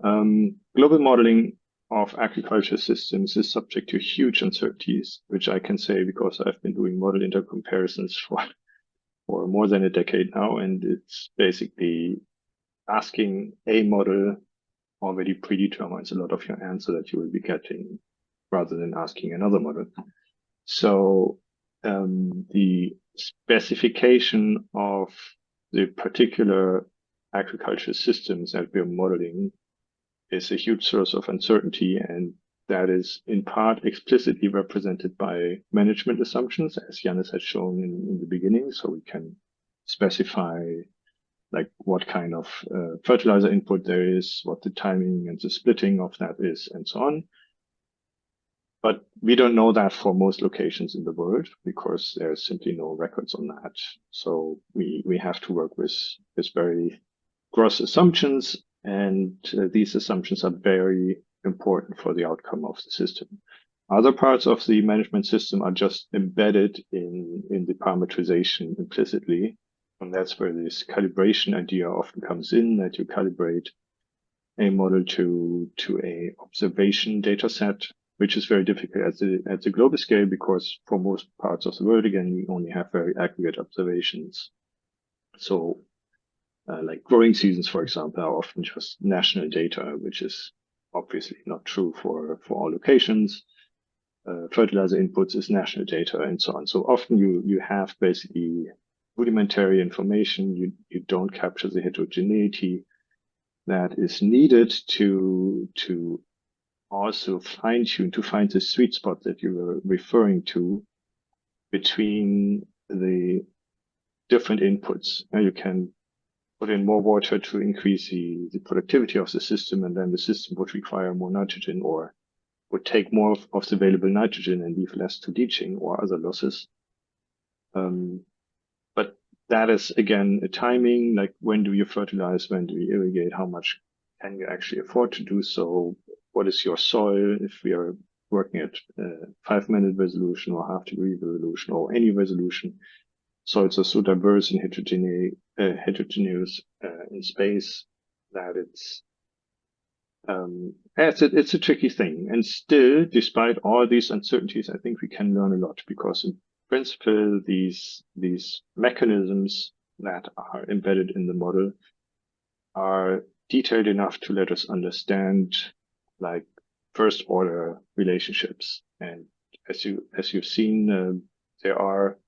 Speaker 5: Global modeling of agriculture systems is subject to huge uncertainties, which I can say because I've been doing model intercomparisons for more than a decade now, and it's basically asking a model already predetermines a lot of your answer that you will be getting rather than asking another model. So the specification of the particular agriculture systems that we're modeling is a huge source of uncertainty, and that is in part explicitly represented by management assumptions, as Yannis had shown in the beginning. So we can specify like what kind of fertilizer input there is, what the timing and the splitting of that is, and so on. But we don't know that for most locations in the world because there's simply no records on that. So we have to work with very gross assumptions, and these assumptions are very important for the outcome of the system. Other parts of the management system are just embedded in the parameterization implicitly. And that's where this calibration idea often comes in, that you calibrate a model to a observation data set, which is very difficult at the global scale because for most parts of the world, again, we only have very aggregate observations. So like growing seasons, for example, are often just national data, which is obviously not true for all locations. Fertilizer inputs is national data and so on. So often you have basically rudimentary information. You don't capture the heterogeneity that is needed to also fine tune, to find the sweet spot that you were referring to between the different inputs. Now you can put in more water to increase the productivity of the system, and then the system would require more nitrogen or would take more of the available nitrogen and leave less to leaching or other losses. But that is, again, a timing, like when do you fertilize, when do you irrigate, how much can you actually afford to do so? What is your soil if we are working at 5-minute resolution or half-degree resolution or any resolution? Soils are so diverse and heterogeneous in space that it's a tricky thing. And still, despite all these uncertainties, I think we can learn a lot because in principle, these mechanisms that are embedded in the model are detailed enough to let us understand like first order relationships. And as you've seen, there are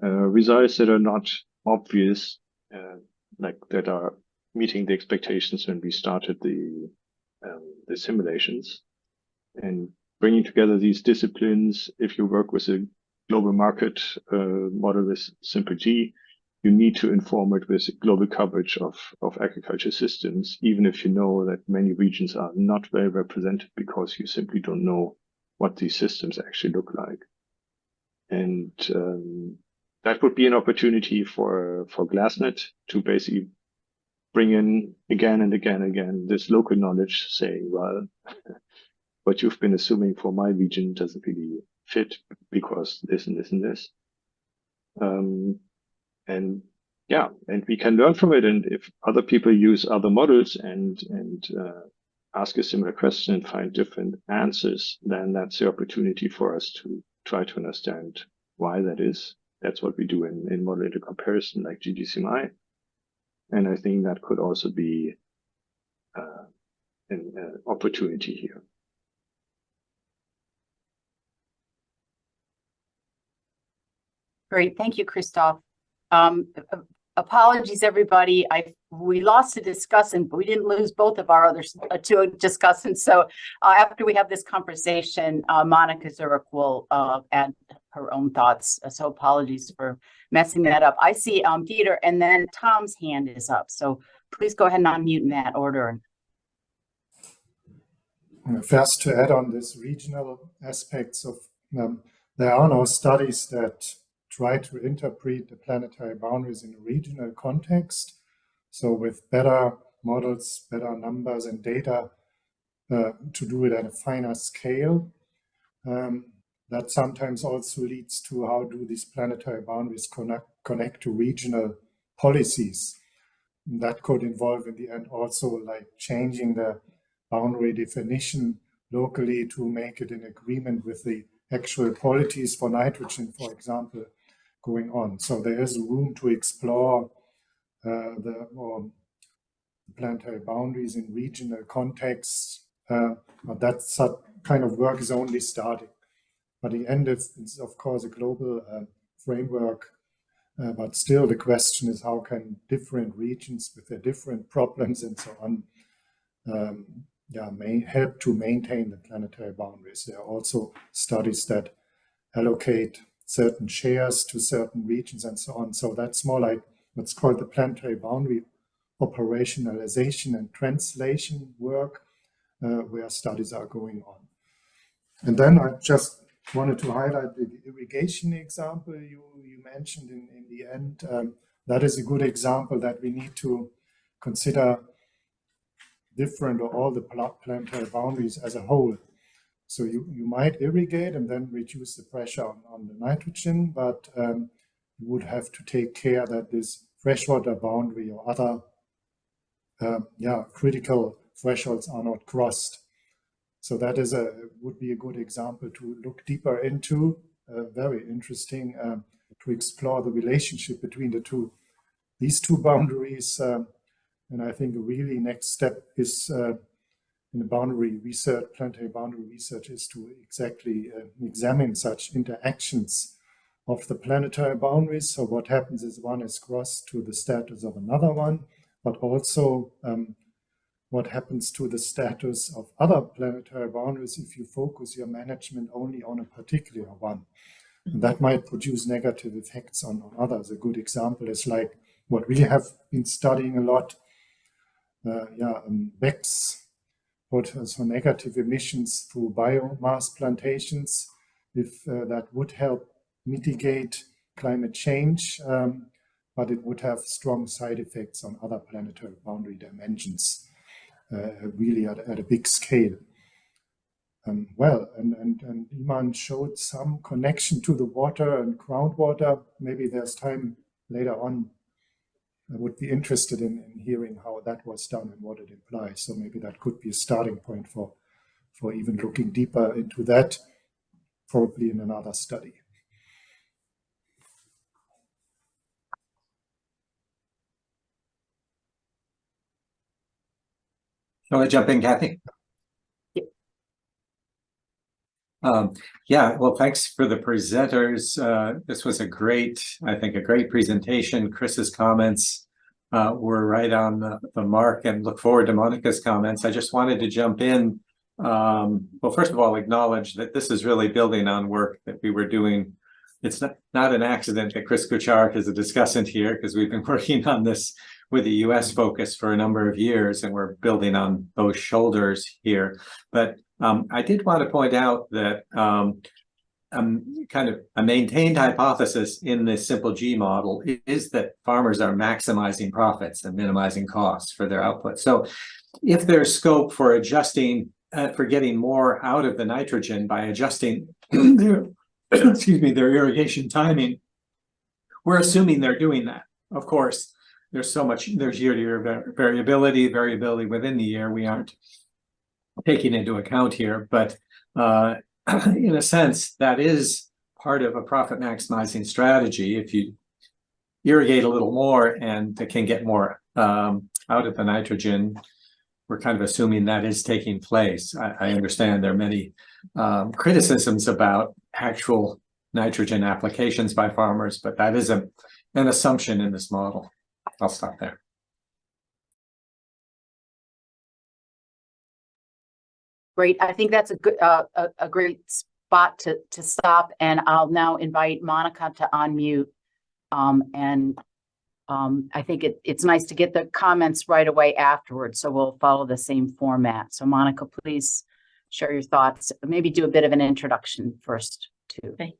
Speaker 5: results that are not obvious, like that are meeting the expectations when we started the simulations. And bringing together these disciplines, if you work with a global market model with simple G, you need to inform it with global coverage of agriculture systems, even if you know that many regions are not well represented because you simply don't know what these systems actually look like. And that would be an opportunity for GLASSNET to basically bring in again and again and again this local knowledge, saying, well, what you've been assuming for my region doesn't really fit because this and this and this. And yeah, and we can learn from it. And if other people use other models and ask a similar question and find different answers, then that's the opportunity for us to try to understand why that is. That's what we do in model intercomparison like GDCMI. And I think that could also be an opportunity here.
Speaker 1: Great, thank you, Christoph. Apologies, everybody. We lost a discussant, but we didn't lose both of our other two discussants. So after we have this conversation, Monika Zurek will add her own thoughts. So apologies for messing that up. I see Dieter, and then Tom's hand is up. So please go ahead and unmute in that order.
Speaker 2: First, to add on this regional aspects of, there are no studies that try to interpret the planetary boundaries in a regional context. So with better models, better numbers and data to do it at a finer scale. That sometimes also leads to how do these planetary boundaries connect to regional policies. And that could involve in the end also like changing the boundary definition locally to make it in agreement with the actual qualities for nitrogen, for example, going on. So there is room to explore the planetary boundaries in regional contexts, but that kind of work is only starting. But the end is of course a global framework, but still the question is how can different regions with their different problems and so on may help to maintain the planetary boundaries. There are also studies that allocate certain shares to certain regions and so on. So that's more like what's called the planetary boundary operationalization and translation work, where studies are going on. And then I just wanted to highlight the irrigation example you mentioned in the end. That is a good example that we need to consider different or all the planetary boundaries as a whole. So you might irrigate and then reduce the pressure on the nitrogen, but you would have to take care that this freshwater boundary or other critical thresholds are not crossed. So that is would be a good example to look deeper into. Very interesting to explore the relationship between these two boundaries. And I think a really next step is in the boundary research, planetary boundary research, is to exactly examine such interactions of the planetary boundaries. So what happens is one is crossed to the status of another one, but also what happens to the status of other planetary boundaries if you focus your management only on a particular one. And that might produce negative effects on others. A good example is like what we have been studying a lot, BECS, so negative emissions through biomass plantations, if that would help mitigate climate change, but it would have strong side effects on other planetary boundary dimensions, really at a big scale. And Iman showed some connection to the water and groundwater. Maybe there's time later on. I would be interested in hearing how that was done and what it implies. So maybe that could be a starting point for even looking deeper into that, probably in another study.
Speaker 7: Shall I jump in, Kathy? Well, thanks for the presenters. This was a great presentation. Chris's comments were right on the mark, and look forward to Monika's comments. I just wanted to jump in well, first of all, acknowledge that this is really building on work that we were doing. It's not an accident that Chris Kucharik is a discussant here, because we've been working on this with a US focus for a number of years, and we're building on those shoulders here. But I did want to point out that kind of a maintained hypothesis in this simple G model is that farmers are maximizing profits and minimizing costs for their output. So if there's scope for adjusting, for getting more out of the nitrogen by adjusting their, excuse me, their irrigation timing, we're assuming they're doing that. Of course, there's year-to-year variability within the year we aren't taking into account here, but in a sense, that is part of a profit maximizing strategy. If you irrigate a little more and can get more out of the nitrogen, we're kind of assuming that is taking place. I understand there are many criticisms about actual nitrogen applications by farmers, but that is an assumption in this model. I'll stop there.
Speaker 1: Great. I think that's a good, a great spot to stop. And I'll now invite Monika to unmute. I think it's nice to get the comments right away afterwards. So we'll follow the same format. So Monika, please share your thoughts. Maybe do a bit of an introduction first too.
Speaker 8: Okay.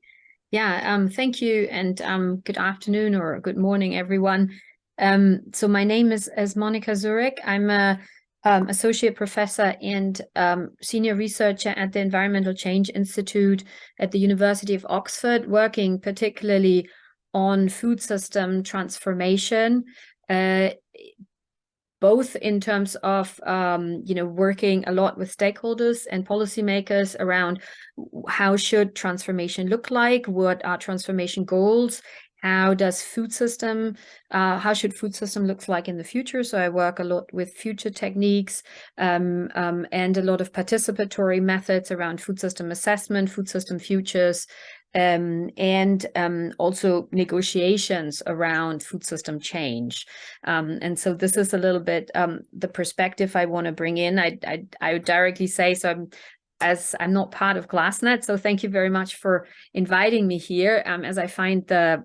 Speaker 8: Yeah. Thank you, and good afternoon or good morning, everyone. So my name is Monika Zurek. I'm a associate professor and senior researcher at the Environmental Change Institute at the University of Oxford, working particularly on food system transformation, both in terms of working a lot with stakeholders and policymakers around how should transformation look like, what are transformation goals, how should food system look like in the future? So I work a lot with future techniques and a lot of participatory methods around food system assessment, food system futures, and also negotiations around food system change. And so this is a little bit the perspective I want to bring in. I would directly say, so I'm not part of GLASSNET, so thank you very much for inviting me here, as I find the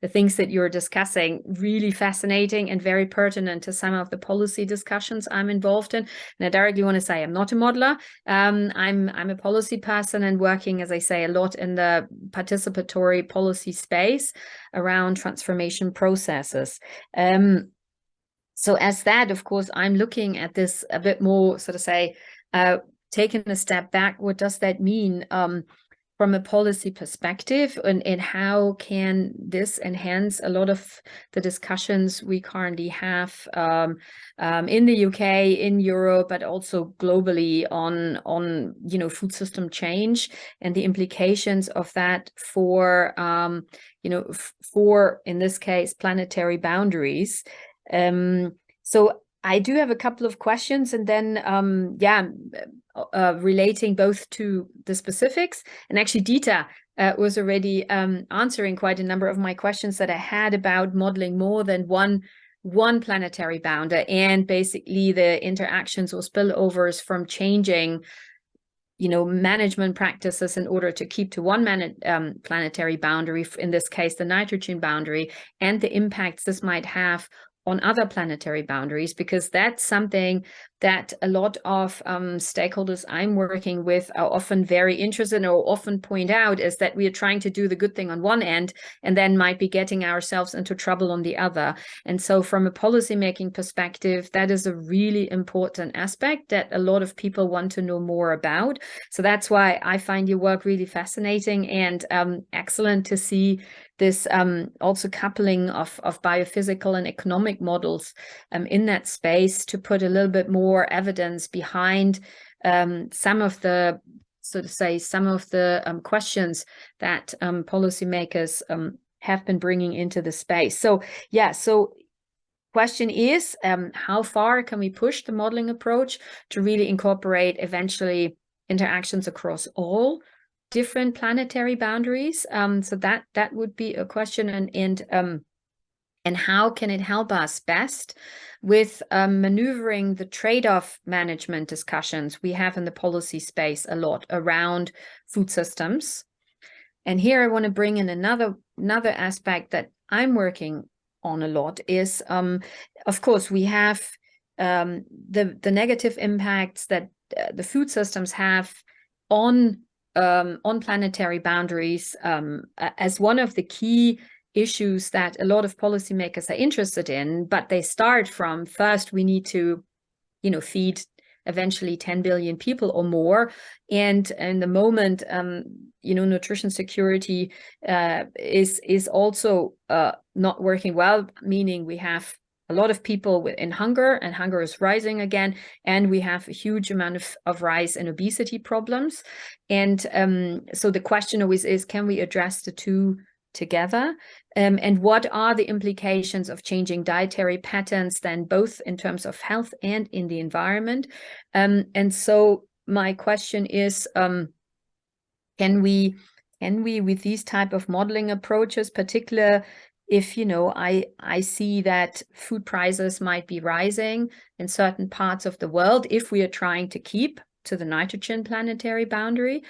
Speaker 8: things that you're discussing really fascinating and very pertinent to some of the policy discussions I'm involved in. And I directly want to say I'm not a modeler. I'm a policy person and working, as I say, a lot in the participatory policy space around transformation processes. So as that, of course, I'm looking at this a bit more, so to say, taking a step back, what does that mean from a policy perspective, and how can this enhance a lot of the discussions we currently have in the UK, in Europe, but also globally on food system change and the implications of that for for, in this case, planetary boundaries. So I do have a couple of questions, and then relating both to the specifics, and actually Dieter was already answering quite a number of my questions that I had about modeling more than one planetary boundary, and basically the interactions or spillovers from changing management practices in order to keep to one planetary boundary, in this case the nitrogen boundary, and the impacts this might have on other planetary boundaries, because that's something that a lot of stakeholders I'm working with are often very interested in, or often point out, is that we are trying to do the good thing on one end and then might be getting ourselves into trouble on the other. And so from a policymaking perspective, that is a really important aspect that a lot of people want to know more about. So that's why I find your work really fascinating, and excellent to see this also coupling of biophysical and economic models in that space, to put a little bit more evidence behind some of the, so to say, questions that policymakers have been bringing into the space. So yeah, so question is, how far can we push the modeling approach to really incorporate eventually interactions across all different planetary boundaries? So that would be a question, and And how can it help us best with maneuvering the trade-off management discussions we have in the policy space a lot around food systems? And here I want to bring in another aspect that I'm working on a lot is, of course, we have the negative impacts that the food systems have on planetary boundaries as one of the key issues that a lot of policymakers are interested in. But they start from, first we need to, feed eventually 10 billion people or more, and in the moment, nutrition security is also not working well, meaning we have a lot of people in hunger, and hunger is rising again, and we have a huge amount of rise in obesity problems. And so the question always is, can we address the two together? And what are the implications of changing dietary patterns then, both in terms of health and in the environment? And so my question is, can we with these type of modeling approaches, particular if I see that food prices might be rising in certain parts of the world, if we are trying to keep to the nitrogen planetary boundary.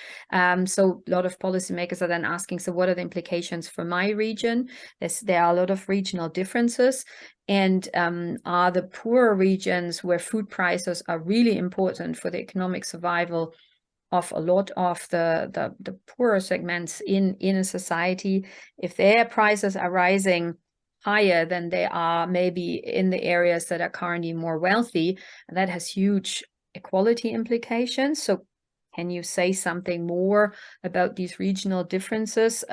Speaker 8: So a lot of policymakers are then asking, so what are the implications for my region? There are a lot of regional differences, and are the poorer regions where food prices are really important for the economic survival of a lot of the poorer segments in a society, if their prices are rising higher than they are maybe in the areas that are currently more wealthy, that has huge equality implications. So can you say something more about these regional differences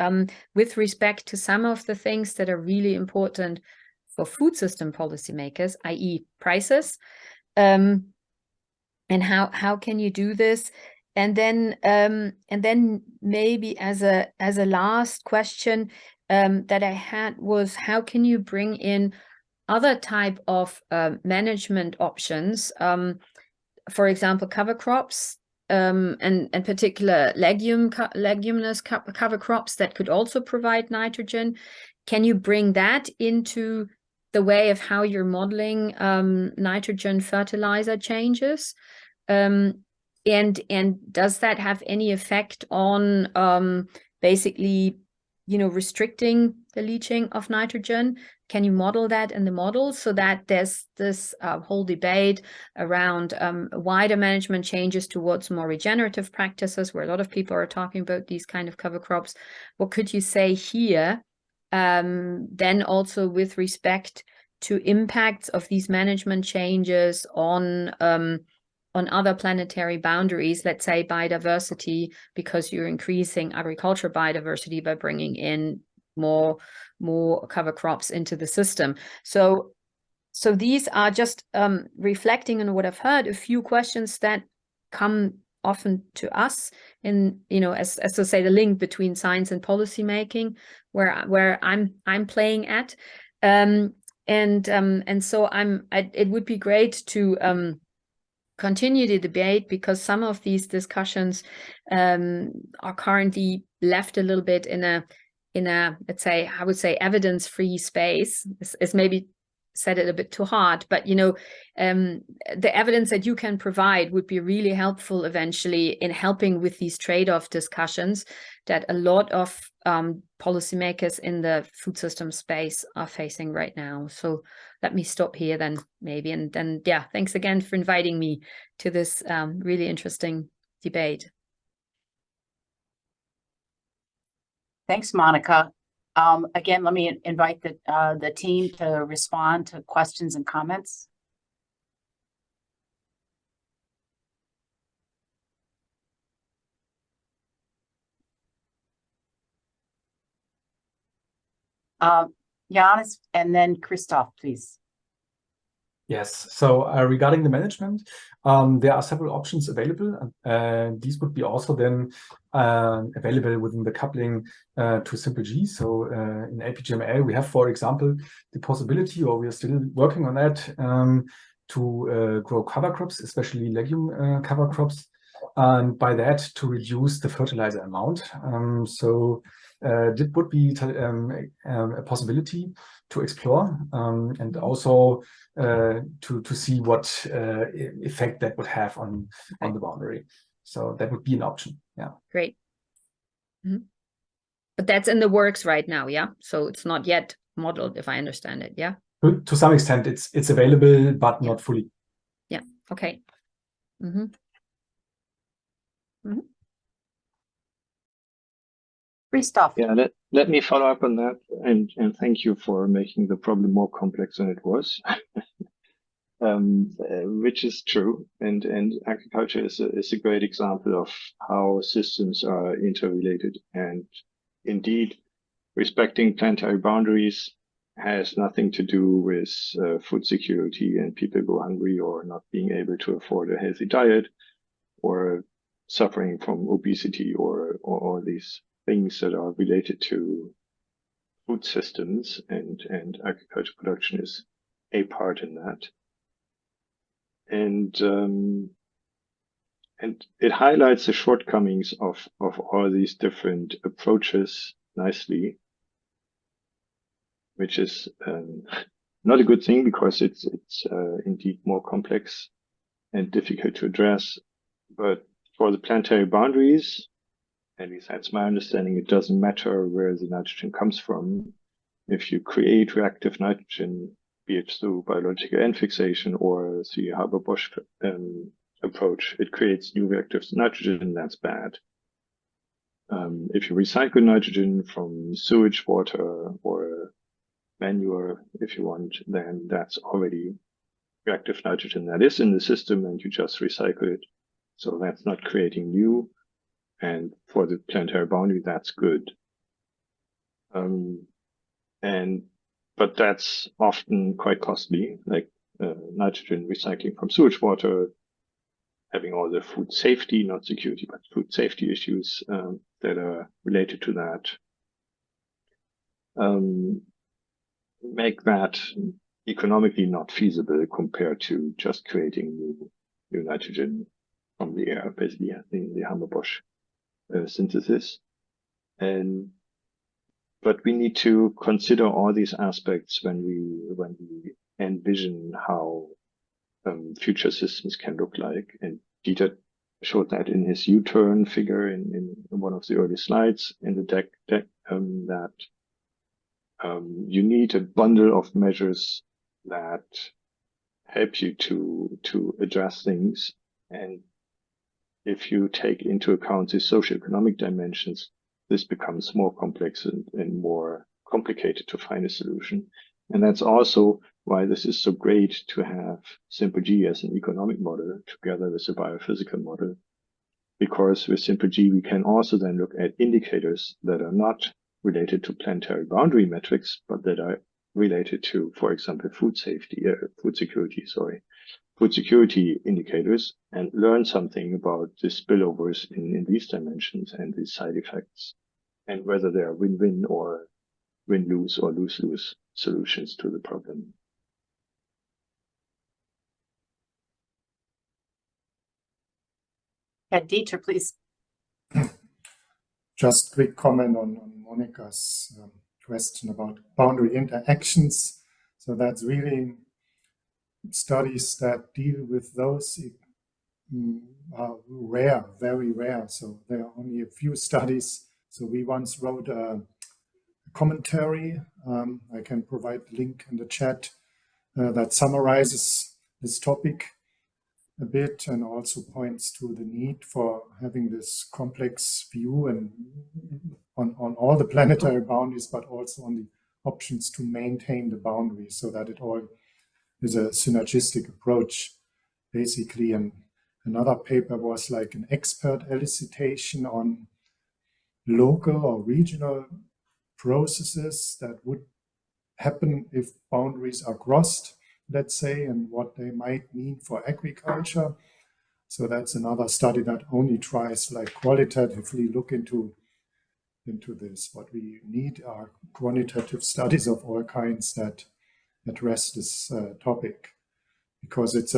Speaker 8: with respect to some of the things that are really important for food system policymakers, i.e. prices, and how can you do this? And then maybe as a last question that I had was, how can you bring in other type of management options, for example, cover crops, and particular leguminous cover crops that could also provide nitrogen? Can you bring that into the way of how you're modeling nitrogen fertilizer changes? And does that have any effect on basically, restricting the leaching of nitrogen? Can you model that in the model so that there's this whole debate around wider management changes towards more regenerative practices, where a lot of people are talking about these kind of cover crops? What could you say here? Then also with respect to impacts of these management changes on other planetary boundaries, let's say biodiversity, because you're increasing agricultural biodiversity by bringing in more cover crops into the system. So these are just reflecting on what I've heard, a few questions that come often to us in, as to say, the link between science and policy making, where I'm playing at. And so it would be great to continue the debate, because some of these discussions are currently left a little bit in a let's say, I would say, evidence-free space. Is maybe said it a bit too hard, but the evidence that you can provide would be really helpful eventually in helping with these trade-off discussions that a lot of policymakers in the food system space are facing right now. So let me stop here then, maybe, and then thanks again for inviting me to this really interesting debate.
Speaker 1: Thanks, Monika. Again, let me invite the team to respond to questions and comments. Johannes and then Christoph, please.
Speaker 3: Yes, so regarding the management, there are several options available, and these would be also then available within the coupling to simple G. So in APGMA, we have, for example, the possibility, or we are still working on that, to grow cover crops, especially legume cover crops, and by that to reduce the fertilizer amount. So would be a possibility to explore, and also to see what effect that would have on the boundary. So that would be an option. Yeah.
Speaker 8: Great. Mm-hmm. But that's in the works right now, yeah? So it's not yet modeled, if I understand it, yeah?
Speaker 3: To some extent, it's available, but not fully.
Speaker 8: Yeah, okay. Mm-hmm. Mm-hmm.
Speaker 1: Christoph.
Speaker 5: Yeah, let me follow up on that, and thank you for making the problem more complex than it was. Which is true, and agriculture is a great example of how systems are interrelated, and indeed respecting planetary boundaries has nothing to do with food security and people go hungry or not being able to afford a healthy diet or suffering from obesity or all these things that are related to food systems, and agriculture production is a part in that. And it highlights the shortcomings of all these different approaches nicely, which is not a good thing because it's indeed more complex and difficult to address. But for the planetary boundaries, at least that's my understanding, it doesn't matter where the nitrogen comes from. If you create reactive nitrogen, be it through biological end fixation or the Haber-Bosch approach, it creates new reactive nitrogen, that's bad. If you recycle nitrogen from sewage water or manure, if you want, then that's already reactive nitrogen that is in the system and you just recycle it. So that's not creating new. And for the planetary boundary, that's good. But that's often quite costly, like nitrogen recycling from sewage water, having all the food safety, not security, but food safety issues that are related to that. Make that economically not feasible compared to just creating new nitrogen from the air, basically the Haber-Bosch synthesis. But we need to consider all these aspects when we envision how future systems can look like. And Dieter showed that in his U-turn figure in one of the early slides in the deck that you need a bundle of measures that help you to address things. And if you take into account the socioeconomic dimensions, this becomes more complex and more complicated to find a solution. And that's also why this is so great to have Simple G as an economic model together with a biophysical model. Because with Simple G, we can also then look at indicators that are not related to planetary boundary metrics, but that are related to, for example, food security indicators, and learn something about the spillovers in these dimensions and these side effects, and whether they are win-win or win-lose or lose-lose solutions to the problem.
Speaker 1: Yeah, Dieter, please.
Speaker 2: Just quick comment on Monika's question about boundary interactions. So that's really studies that deal with those are rare, very rare. So there are only a few studies. So we once wrote a commentary. I can provide the link in the chat that summarizes this topic a bit and also points to the need for having this complex view and on all the planetary boundaries, but also on the options to maintain the boundaries so that it all is a synergistic approach, basically. And another paper was like an expert elicitation on local or regional processes that would happen if boundaries are crossed, let's say, and what they might mean for agriculture. So that's another study that only tries like qualitatively look into this. What we need are quantitative studies of all kinds that address this topic, because it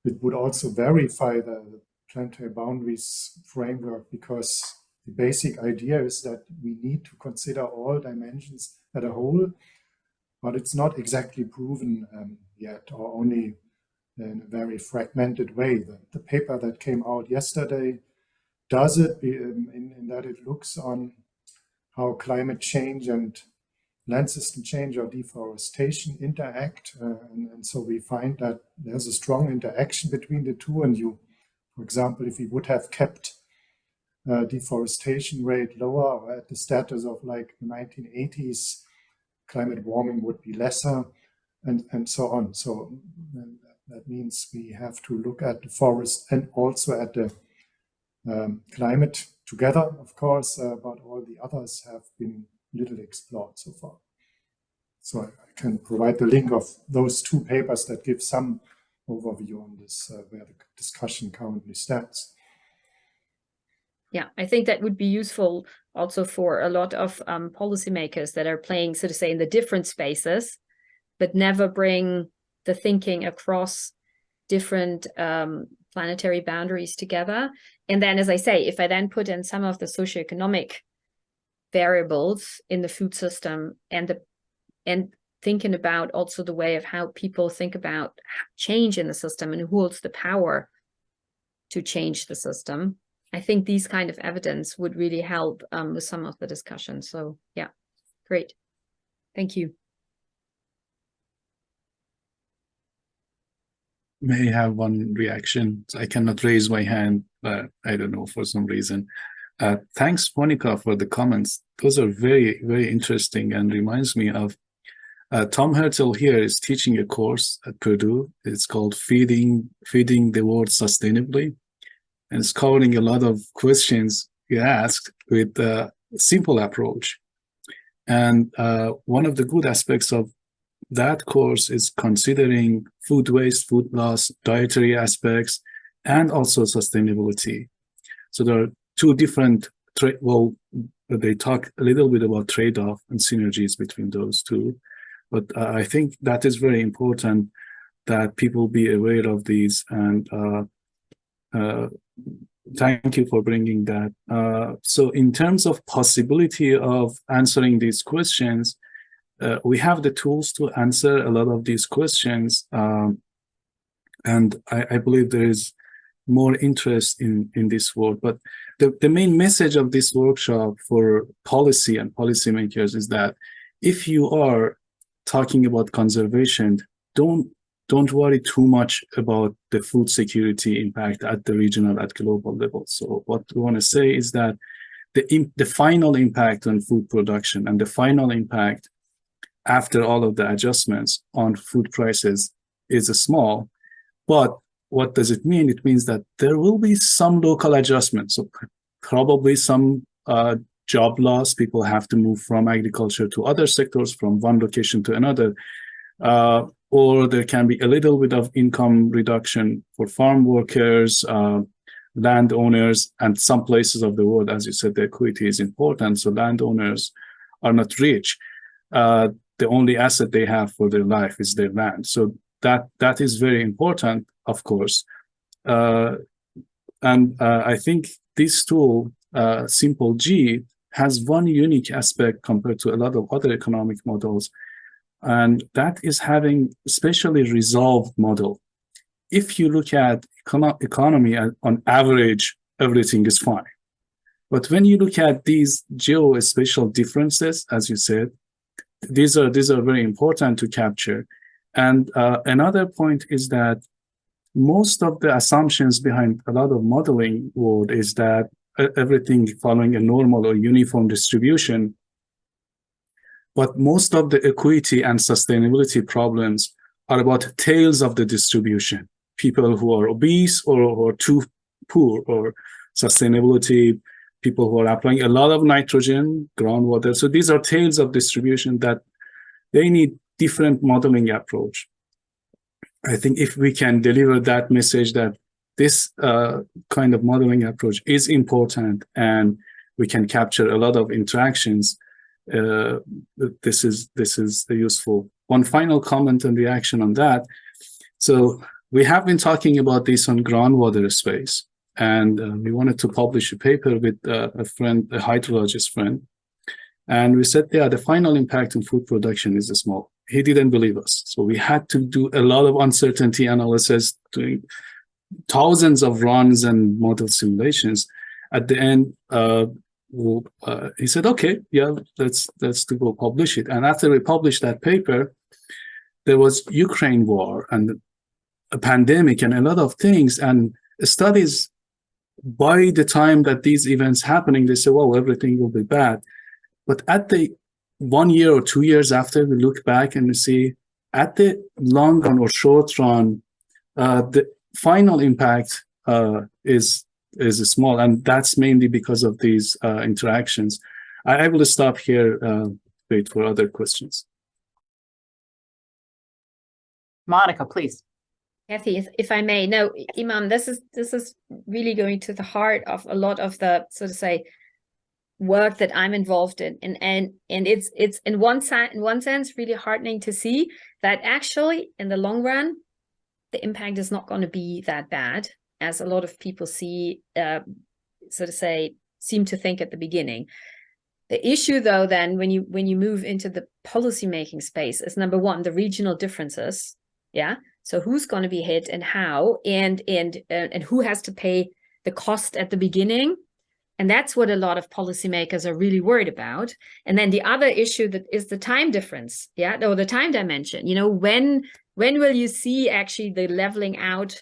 Speaker 2: would also verify the planetary boundaries framework, because The basic idea is that we need to consider all dimensions as a whole, but it's not exactly proven yet, or only in a very fragmented way. The paper that came out yesterday does it in that it looks on how climate change and land system change or deforestation interact. And so we find that there's a strong interaction between the two. And for example, if we would have kept deforestation rate lower or at the status of like the 1980s, climate warming would be lesser, and so on. So that means we have to look at the forest and also at the climate together, of course, but all the others have been little explored so far. So I can provide the link of those two papers that give some overview on this, where the discussion currently stands.
Speaker 8: Yeah, I think that would be useful also for a lot of policymakers that are playing, so to say, in the different spaces, but never bring the thinking across different planetary boundaries together. And then, as I say, if I then put in some of the socioeconomic variables in the food system and thinking about also the way of how people think about change in the system and who holds the power to change the system, I think these kind of evidence would really help with some of the discussion. So yeah, great. Thank you.
Speaker 4: May I have one reaction? I cannot raise my hand, but I don't know, for some reason. Thanks, Monika, for the comments. Those are very, very interesting and reminds me of Tom Hertel here is teaching a course at Purdue. It's called Feeding the World Sustainably. And it's covering a lot of questions you asked with a simple approach. And one of the good aspects of that course is considering food waste, food loss, dietary aspects, and also sustainability. So there are two different, they talk a little bit about trade-off and synergies between those two. But I think that is very important that people be aware of these, and thank you for bringing that. So in terms of possibility of answering these questions, we have the tools to answer a lot of these questions, and I believe there is more interest in this work. But the main message of this workshop for policy and policymakers is that if you are talking about conservation, don't worry too much about the food security impact at the regional, at global level. So what we want to say is that the final impact on food production and the final impact after all of the adjustments on food prices is small. But what does it mean? It means that there will be some local adjustments. So probably some job loss. People have to move from agriculture to other sectors, from one location to another. Or there can be a little bit of income reduction for farm workers, landowners, and some places of the world, as you said, the equity is important. So landowners are not rich. The only asset they have for their life is their land. So that is very important, of course. And I think this tool, Simple G, has one unique aspect compared to a lot of other economic models, and that is having especially resolved model. If you look at economy on average, everything is fine. But when you look at these geospatial differences, as you said, these are very important to capture. And another point is that most of the assumptions behind a lot of modeling world is that everything following a normal or uniform distribution. But most of the equity and sustainability problems are about tails of the distribution. People who are obese or too poor, or sustainability, people who are applying a lot of nitrogen, groundwater. So these are tails of distribution that they need different modeling approach. I think if we can deliver that message that this kind of modeling approach is important and we can capture a lot of interactions, this is useful. One final comment and reaction on that. So we have been talking about this on groundwater space. and we wanted to publish a paper with a friend, a hydrologist friend. And we said, yeah, the final impact on food production is small. He didn't believe us. So we had to do a lot of uncertainty analysis, doing thousands of runs and model simulations. At the end, he said, okay, yeah, let's go publish it. And after we published that paper, there was Ukraine war and a pandemic and a lot of things. And studies, by the time that these events happening, they say, well, everything will be bad. But at the 1 year or 2 years after, we look back and we see at the long run or short run, the final impact is small, and that's mainly because of these interactions. I will stop here, wait for other questions.
Speaker 1: Monika, please.
Speaker 8: Kathy, if I may, no, Iman, this is really going to the heart of a lot of the, so to say, work that I'm involved in, and it's in one sense really heartening to see that actually in the long run the impact is not going to be that bad as a lot of people see, so to say, seem to think at the beginning. The issue, though, then when you move into the policy making space is, number one, the regional differences. Yeah, so who's going to be hit and how, and who has to pay the cost at the beginning. And that's what a lot of policymakers are really worried about. And then the other issue that is the time difference, yeah, or the time dimension. You know, when will you see actually the leveling out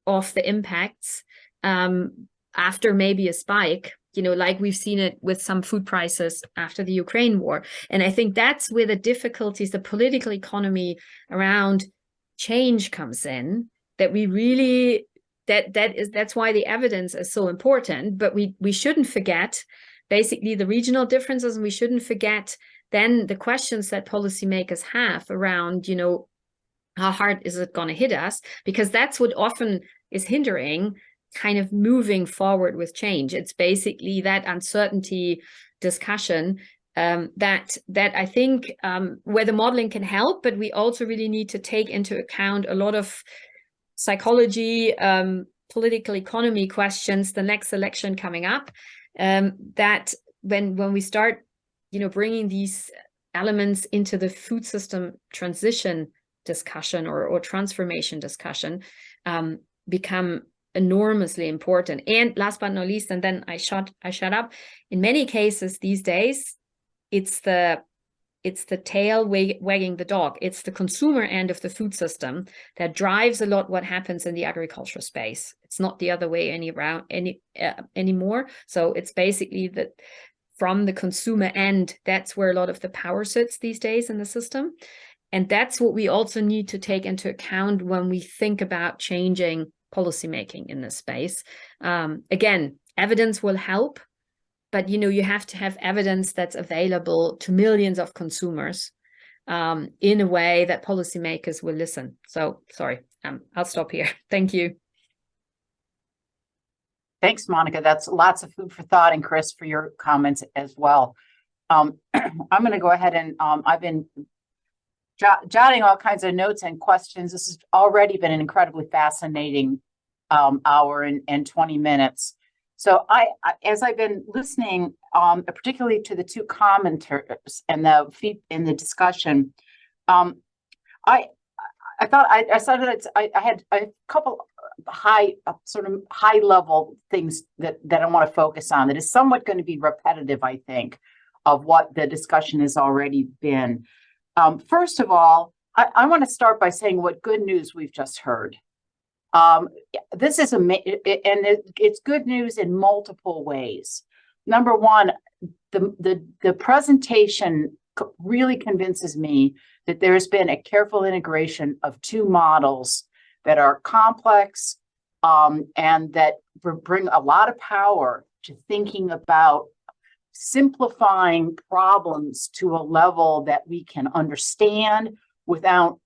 Speaker 8: of the impacts after maybe a spike? You know, like we've seen it with some food prices after the Ukraine war. And I think that's where the difficulties, the political economy around change comes in. That we really. That's why the evidence is so important, but we shouldn't forget basically the regional differences, and we shouldn't forget then the questions that policymakers have around, you know, how hard is it going to hit us? Because that's what often is hindering kind of moving forward with change. It's basically that uncertainty discussion that I think where the modeling can help, but we also really need to take into account a lot of psychology, political economy questions, the next election coming up, that when we start, you know, bringing these elements into the food system transition discussion or transformation discussion, become enormously important. And last but not least, and then I shut up, in many cases these days, it's the tail wagging the dog. It's the consumer end of the food system that drives a lot what happens in the agricultural space. It's not the other way anymore. So it's basically that from the consumer end, that's where a lot of the power sits these days in the system. And that's what we also need to take into account when we think about changing policymaking in this space. Again, evidence will help. But, you know, you have to have evidence that's available to millions of consumers in a way that policymakers will listen. So, sorry, I'll stop here. Thank you.
Speaker 1: Thanks, Monika. That's lots of food for thought, and Chris, for your comments as well. I'm going to go ahead and I've been jotting all kinds of notes and questions. This has already been an incredibly fascinating hour and 20 minutes. So as I've been listening, particularly to the two commenters and the discussion, I thought I said that I had a couple high level things that I want to focus on that is somewhat going to be repetitive, I think, of what the discussion has already been. First of all, I want to start by saying what good news we've just heard. This is it's good news in multiple ways. Number one, the presentation really convinces me that there has been a careful integration of two models that are complex and that bring a lot of power to thinking about simplifying problems to a level that we can understand without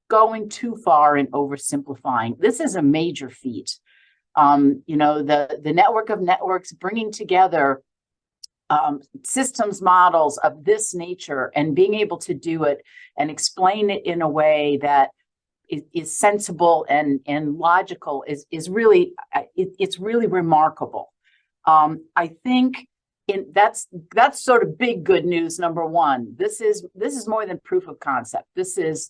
Speaker 1: going too far and oversimplifying. This is a major feat. You know, the network of networks bringing together systems models of this nature and being able to do it and explain it in a way that is sensible and logical is really it's really remarkable. I think that's sort of big good news. Number one, this is more than proof of concept. This is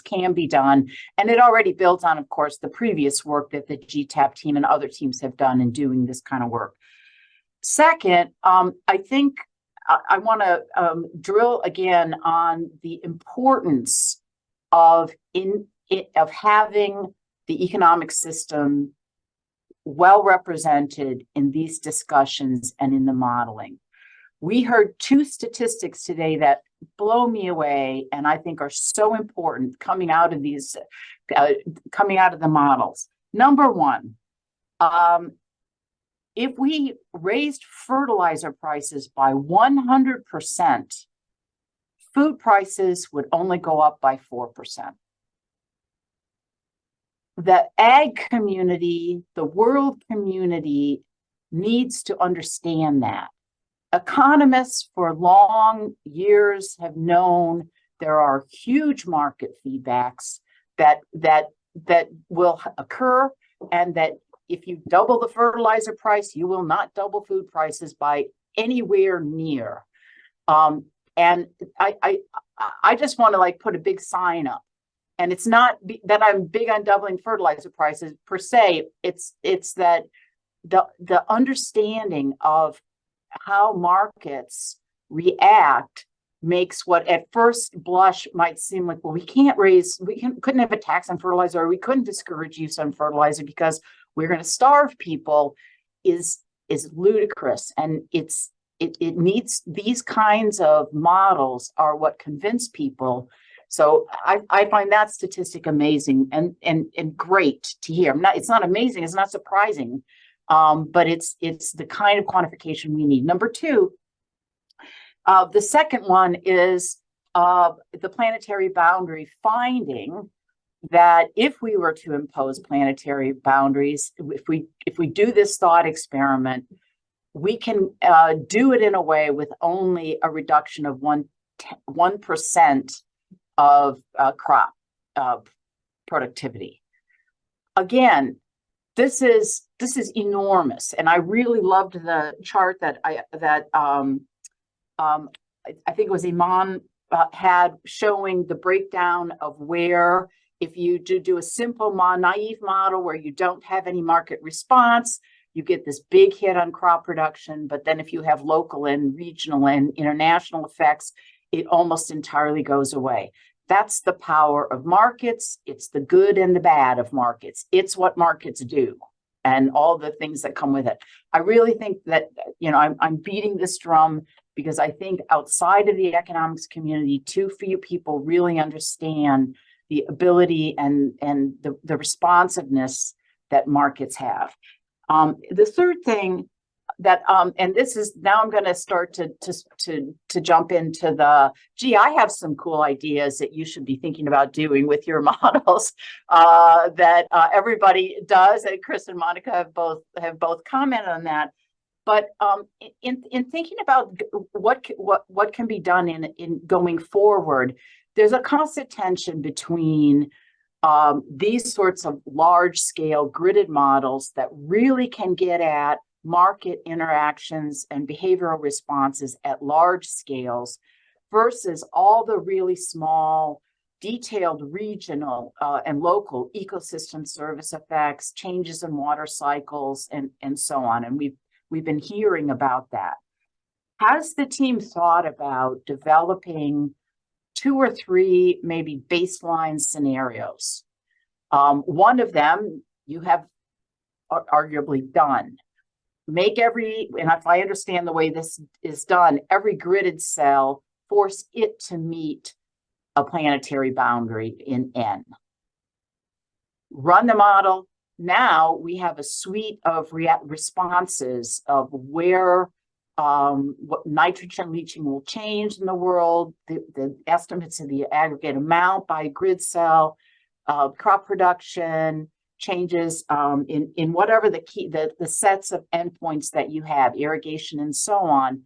Speaker 1: can be done, and it already built on, of course, the previous work that the GTAP team and other teams have done in doing this kind of work. Second, I think I want to drill again on the importance of having the economic system well represented in these discussions and in the modeling. We heard two statistics today that blow me away and I think are so important coming out of these, coming out of the models. Number one, if we raised fertilizer prices by 100%, food prices would only go up by 4%. The ag community, the world community needs to understand that. Economists for long years have known there are huge market feedbacks that will occur, and that if you double the fertilizer price, you will not double food prices by anywhere near. And I just want to like put a big sign up. And it's not that I'm big on doubling fertilizer prices per se. It's that the understanding of how markets react makes what at first blush might seem like, well, we couldn't have a tax on fertilizer, or we couldn't discourage use on fertilizer because we're going to starve people, is ludicrous. And it needs, these kinds of models are what convince people. So I find that statistic amazing and great to hear. It's not amazing, it's not surprising, but it's the kind of quantification we need. Number two, the second one is the planetary boundary finding that if we were to impose planetary boundaries, if we do this thought experiment, we can do it in a way with only a reduction of 1% of crop productivity. Again, this is enormous, and I really loved the chart that I think it was Iman had, showing the breakdown of where, if you do a simple naive model where you don't have any market response, you get this big hit on crop production. But then if you have local and regional and international effects, it almost entirely goes away. That's the power of markets. It's the good and the bad of markets. It's what markets do and all the things that come with it. I really think that, I'm beating this drum because I think outside of the economics community, too few people really understand the ability and the responsiveness that markets have. The third thing that, and this is, now I'm going to start to jump into I have some cool ideas that you should be thinking about doing with your models that everybody does, and Chris and Monika have both commented on that. But in thinking about what can be done in going forward, there's a constant tension between these sorts of large scale gridded models that really can get at market interactions and behavioral responses at large scales versus all the really small, detailed regional and local ecosystem service effects, changes in water cycles, and so on. And we've been hearing about that. Has the team thought about developing 2 or 3 maybe baseline scenarios? One of them you have arguably done. Make every, and if I understand the way this is done, every gridded cell, force it to meet a planetary boundary in N. Run the model. Now we have a suite of responses of where what nitrogen leaching will change in the world, the estimates of the aggregate amount by grid cell, crop production, changes in whatever the sets of endpoints that you have, irrigation and so on.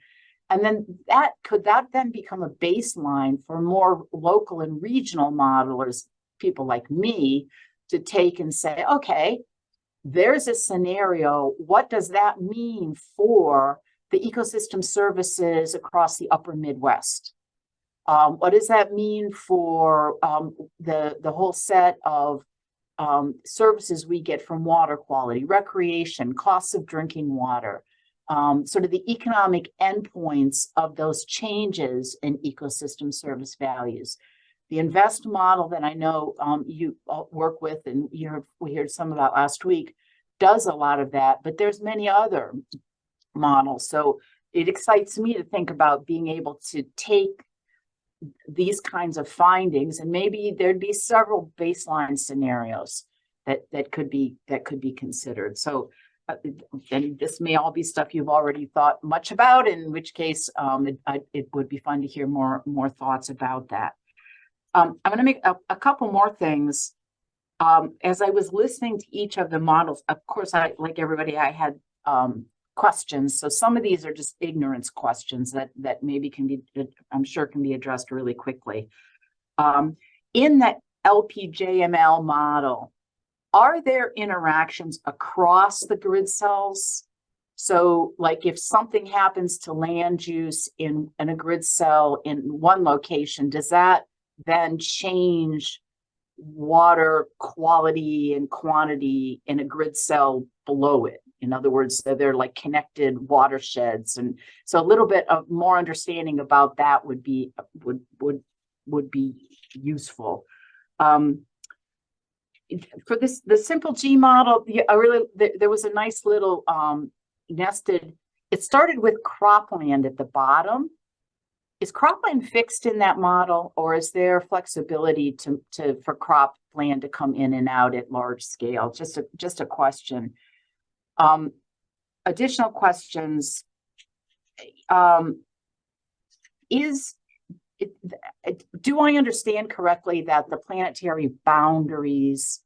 Speaker 1: And then could that then become a baseline for more local and regional modelers people like me to take and say, okay, there's a scenario. What does that mean for the ecosystem services across the upper Midwest? What does that mean for the whole set of services we get from water quality, recreation, costs of drinking water, sort of the economic endpoints of those changes in ecosystem service values? The INVEST model that I know you work with and we heard some about last week does a lot of that, but there's many other models. So it excites me to think about being able to take these kinds of findings, and maybe there'd be several baseline scenarios that could be considered. So and this may all be stuff you've already thought much about, in which case it would be fun to hear more thoughts about that. I'm going to make a couple more things. As I was listening to each of the models, of course, like everybody, I had questions. So some of these are just ignorance questions that maybe can be, I'm sure, can be addressed really quickly. In that LPJML model, are there interactions across the grid cells? So like if something happens to land use in a grid cell in one location, does that then change water quality and quantity in a grid cell below it? In other words, they're like connected watersheds, and so a little bit of more understanding about that would be useful. For the simple G model, there was a nice little nested. It started with cropland at the bottom. Is cropland fixed in that model, or is there flexibility for cropland to come in and out at large scale? Just a question. Additional questions. Do I understand correctly that the planetary boundaries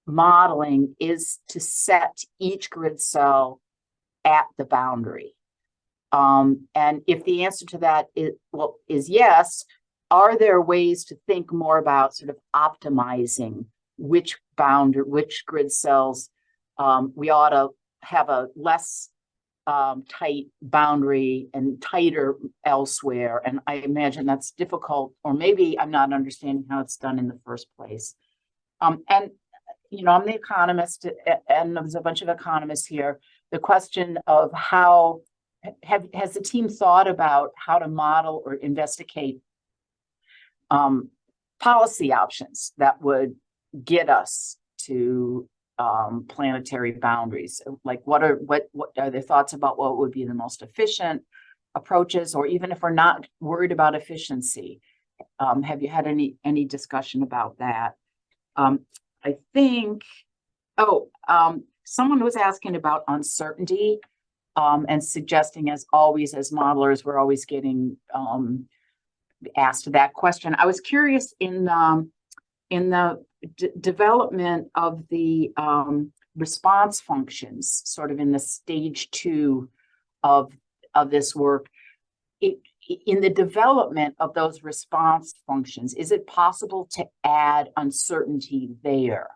Speaker 1: modeling is to set each grid cell at the boundary? And if the answer to that is yes, are there ways to think more about sort of optimizing which grid cells we ought to have a less tight boundary and tighter elsewhere? And I imagine that's difficult, or maybe I'm not understanding how it's done in the first place. And you know, I'm the economist, and there's a bunch of economists here. The question of how has the team thought about how to model or investigate policy options that would get us to planetary boundaries? Like what are their thoughts about what would be the most efficient approaches, or even if we're not worried about efficiency, have you had any discussion about that? I think, someone was asking about uncertainty, and suggesting, as always, as modelers, we're always getting asked that question. I was curious in the development of the response functions, sort of in the stage 2 of this work, in the development of those response functions, is it possible to add uncertainty there?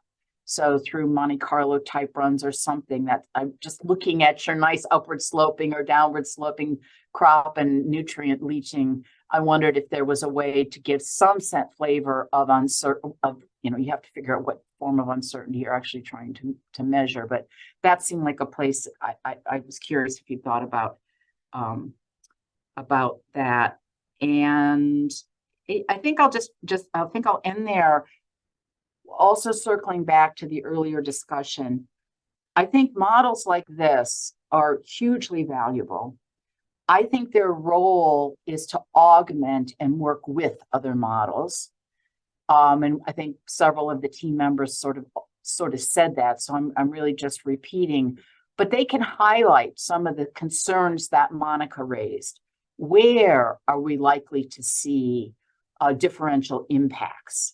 Speaker 1: So through Monte Carlo type runs or something, that I'm just looking at your nice upward sloping or downward sloping crop and nutrient leaching. I wondered if there was a way to give some flavor of you have to figure out what form of uncertainty you're actually trying to measure. But that seemed like a place I was curious if you thought about that. And I think I'll end there. Also circling back to the earlier discussion, I think models like this are hugely valuable. I think their role is to augment and work with other models. And I think several of the team members sort of said that, so I'm really just repeating. But they can highlight some of the concerns that Monika raised. Where are we likely to see differential impacts?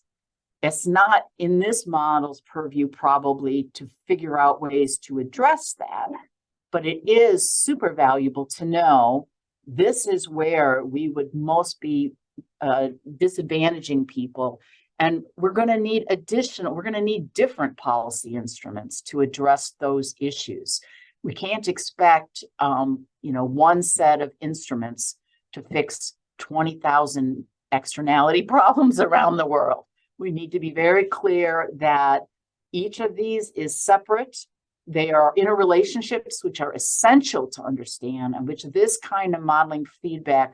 Speaker 1: It's not in this model's purview probably to figure out ways to address that, but it is super valuable to know this is where we would most be disadvantaging people, And we're going to need different policy instruments to address those issues. We can't expect, one set of instruments to fix 20,000 externality problems around the world. We need to be very clear that each of these is separate. They are interrelationships which are essential to understand, and which this kind of modeling feedback,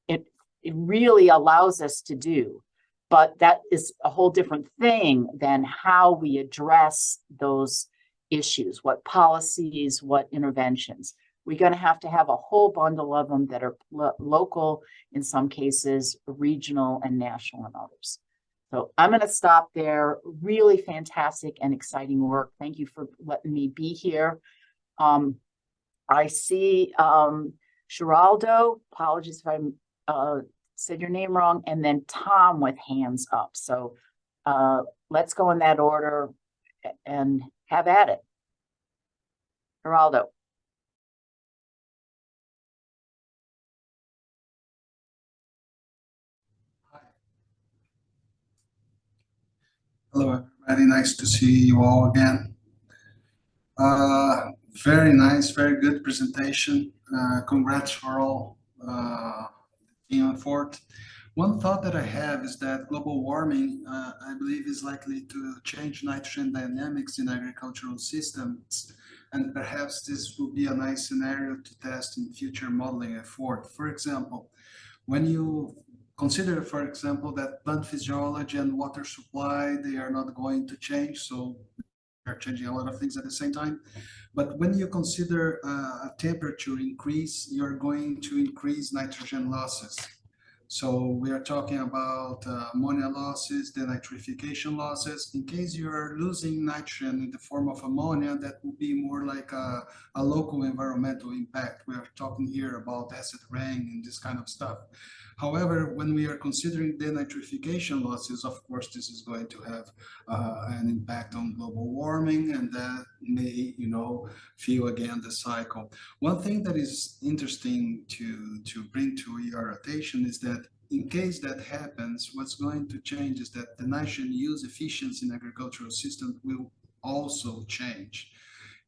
Speaker 1: it really allows us to do. But that is a whole different thing than how we address those issues, what policies, what interventions. We're going to have a whole bundle of them that are local, in some cases, regional and national in others. So I'm going to stop there. Really fantastic and exciting work. Thank you for letting me be here. I see Geraldo, apologies if I said your name wrong, and then Tom with hands up. So let's go in that order and have at it. Geraldo.
Speaker 9: Hello, everybody. Nice to see you all again. Very nice, very good presentation. Congrats for all team effort. One thought that I have is that global warming, I believe, is likely to change nitrogen dynamics in agricultural systems, and perhaps this will be a nice scenario to test in future modeling effort. For example, when you consider, for example, that plant physiology and water supply, they are not going to change, so are changing a lot of things at the same time. But when you consider a temperature increase, you're going to increase nitrogen losses. So we are talking about ammonia losses, denitrification losses. In case you're losing nitrogen in the form of ammonia, that will be more like a local environmental impact. We are talking here about acid rain and this kind of stuff. However, when we are considering denitrification losses, of course, this is going to have an impact on global warming, and that may, fuel again the cycle. One thing that is interesting to bring to your attention is that in case that happens, what's going to change is that the nitrogen use efficiency in agricultural systems will also change.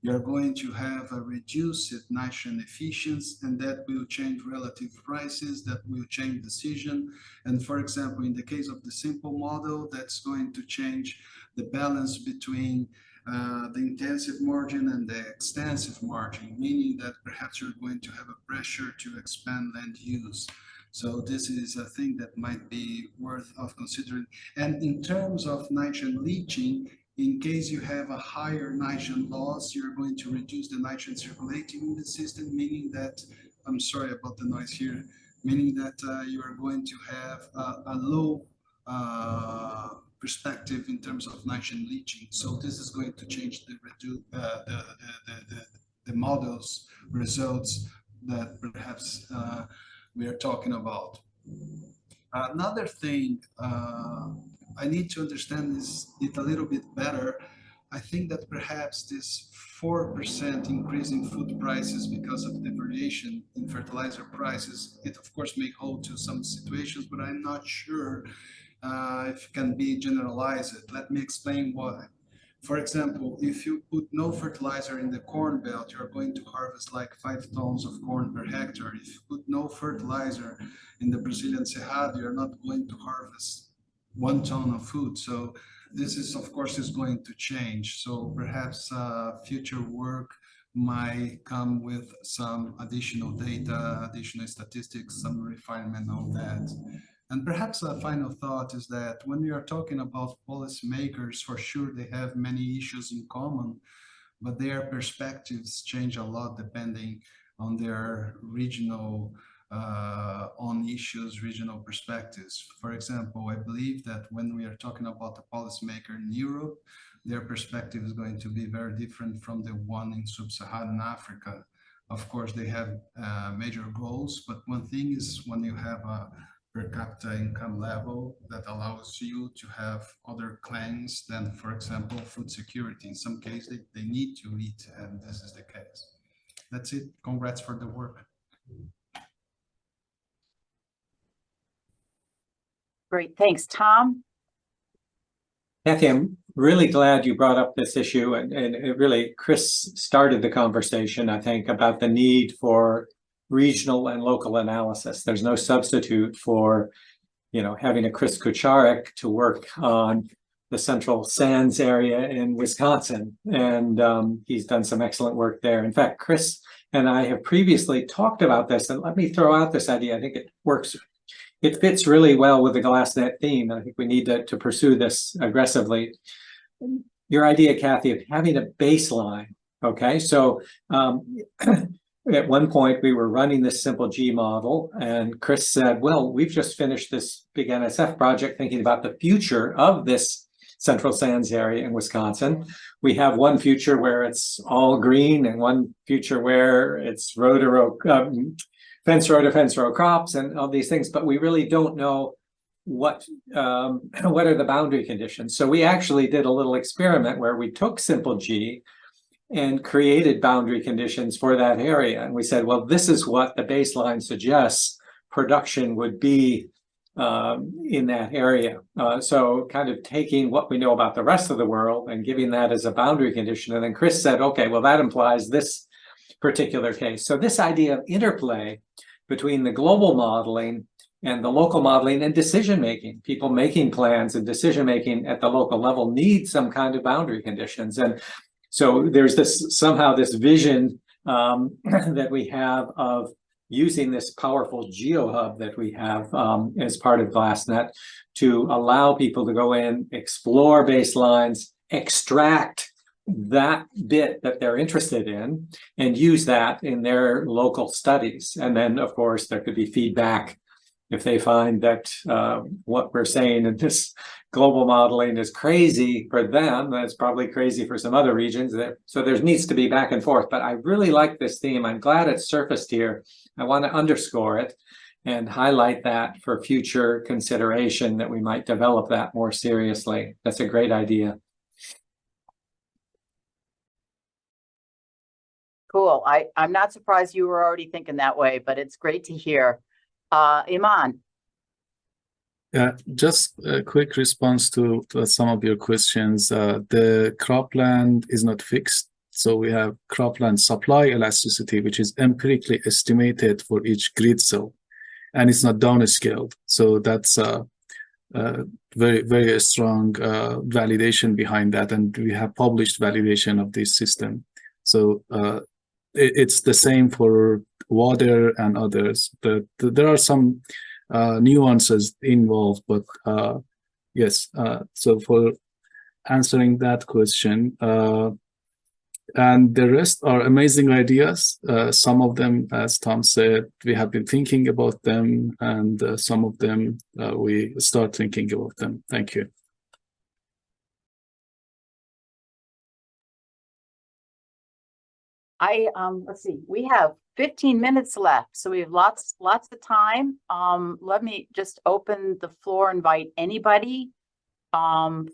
Speaker 9: You're going to have a reduced nitrogen efficiency, and that will change relative prices, that will change decision. And for example, in the case of the simple model, that's going to change the balance between the intensive margin and the extensive margin, meaning that perhaps you're going to have a pressure to expand land use. So this is a thing that might be worth of considering. And in terms of nitrogen leaching, in case you have a higher nitrogen loss, you're going to reduce the nitrogen circulating in the system, meaning that, I'm sorry about the noise here, meaning that you are going to have a low perspective in terms of nitrogen leaching. So this is going to change the model's results that perhaps we are talking about. Another thing I need to understand it a little bit better. I think that perhaps this 4% increase in food prices because of the variation in fertilizer prices, it of course may hold to some situations, but I'm not sure if it can be generalized. Let me explain why. For example, if you put no fertilizer in the corn belt, you're going to harvest like 5 tons of corn per hectare. If you put no fertilizer in the Brazilian Cerrado, you're not going to harvest 1 ton of food. So this is, of course, is going to change. So perhaps future work might come with some additional data, additional statistics, some refinement of that. And perhaps a final thought is that when we are talking about policymakers, for sure they have many issues in common, but their perspectives change a lot depending on their regional on issues, regional perspectives. For example, I believe that when we are talking about a policymaker in Europe, their perspective is going to be very different from the one in sub-Saharan Africa. Of course, they have major goals, but one thing is when you have a per capita income level that allows you to have other claims than, for example, food security. In some cases, they need to eat, and this is the case. That's it. Congrats for the work.
Speaker 1: Great, thanks. Tom?
Speaker 7: Kathy, I'm really glad you brought up this issue, and it really, Chris started the conversation, I think, about the need for regional and local analysis. There's no substitute for, having a Chris Kucharik to work on the Central Sands area in Wisconsin, and he's done some excellent work there. In fact, Chris and I have previously talked about this, and let me throw out this idea. I think it works. It fits really well with the GLASSNET theme. I think we need to pursue this aggressively. Your idea, Kathy, of having a baseline. Okay, so at one point we were running this simple G model, and Chris said, well, we've just finished this big NSF project thinking about the future of this Central Sands area in Wisconsin. We have one future where it's all green and one future where it's fence row to fence row crops and all these things, but we really don't know what are the boundary conditions. So we actually did a little experiment where we took simple G and created boundary conditions for that area. And we said, well, this is what the baseline suggests production would be in that area. So kind of taking what we know about the rest of the world and giving that as a boundary condition. And then Chris said, okay, well, that implies this particular case. So this idea of interplay between the global modeling and the local modeling and decision-making, people making plans and decision-making at the local level need some kind of boundary conditions. And so there's somehow this vision that we have of using this powerful GeoHub that we have as part of GLASSNET to allow people to go in, explore baselines, extract that bit that they're interested in, and use that in their local studies. And then, of course, there could be feedback if they find that what we're saying in this global modeling is crazy for them, that's probably crazy for some other regions. So there needs to be back and forth. But I really like this theme. I'm glad it surfaced here. I want to underscore it and highlight that for future consideration, that we might develop that more seriously. That's a great idea.
Speaker 1: Cool. I'm not surprised you were already thinking that way, but it's great to hear. Iman.
Speaker 4: Yeah, just a quick response to some of your questions. The cropland is not fixed. So we have cropland supply elasticity, which is empirically estimated for each grid cell, and it's not downscaled. So that's very, very strong validation behind that. And we have published validation of this system. So it's the same for water and others. There are some nuances involved, but yes. So for answering that question, and the rest are amazing ideas. Some of them, as Tom said, we have been thinking about them, and some of them we start thinking about them. Thank you.
Speaker 1: Let's see, we have 15 minutes left, so we have lots of time. Let me just open the floor, invite anybody.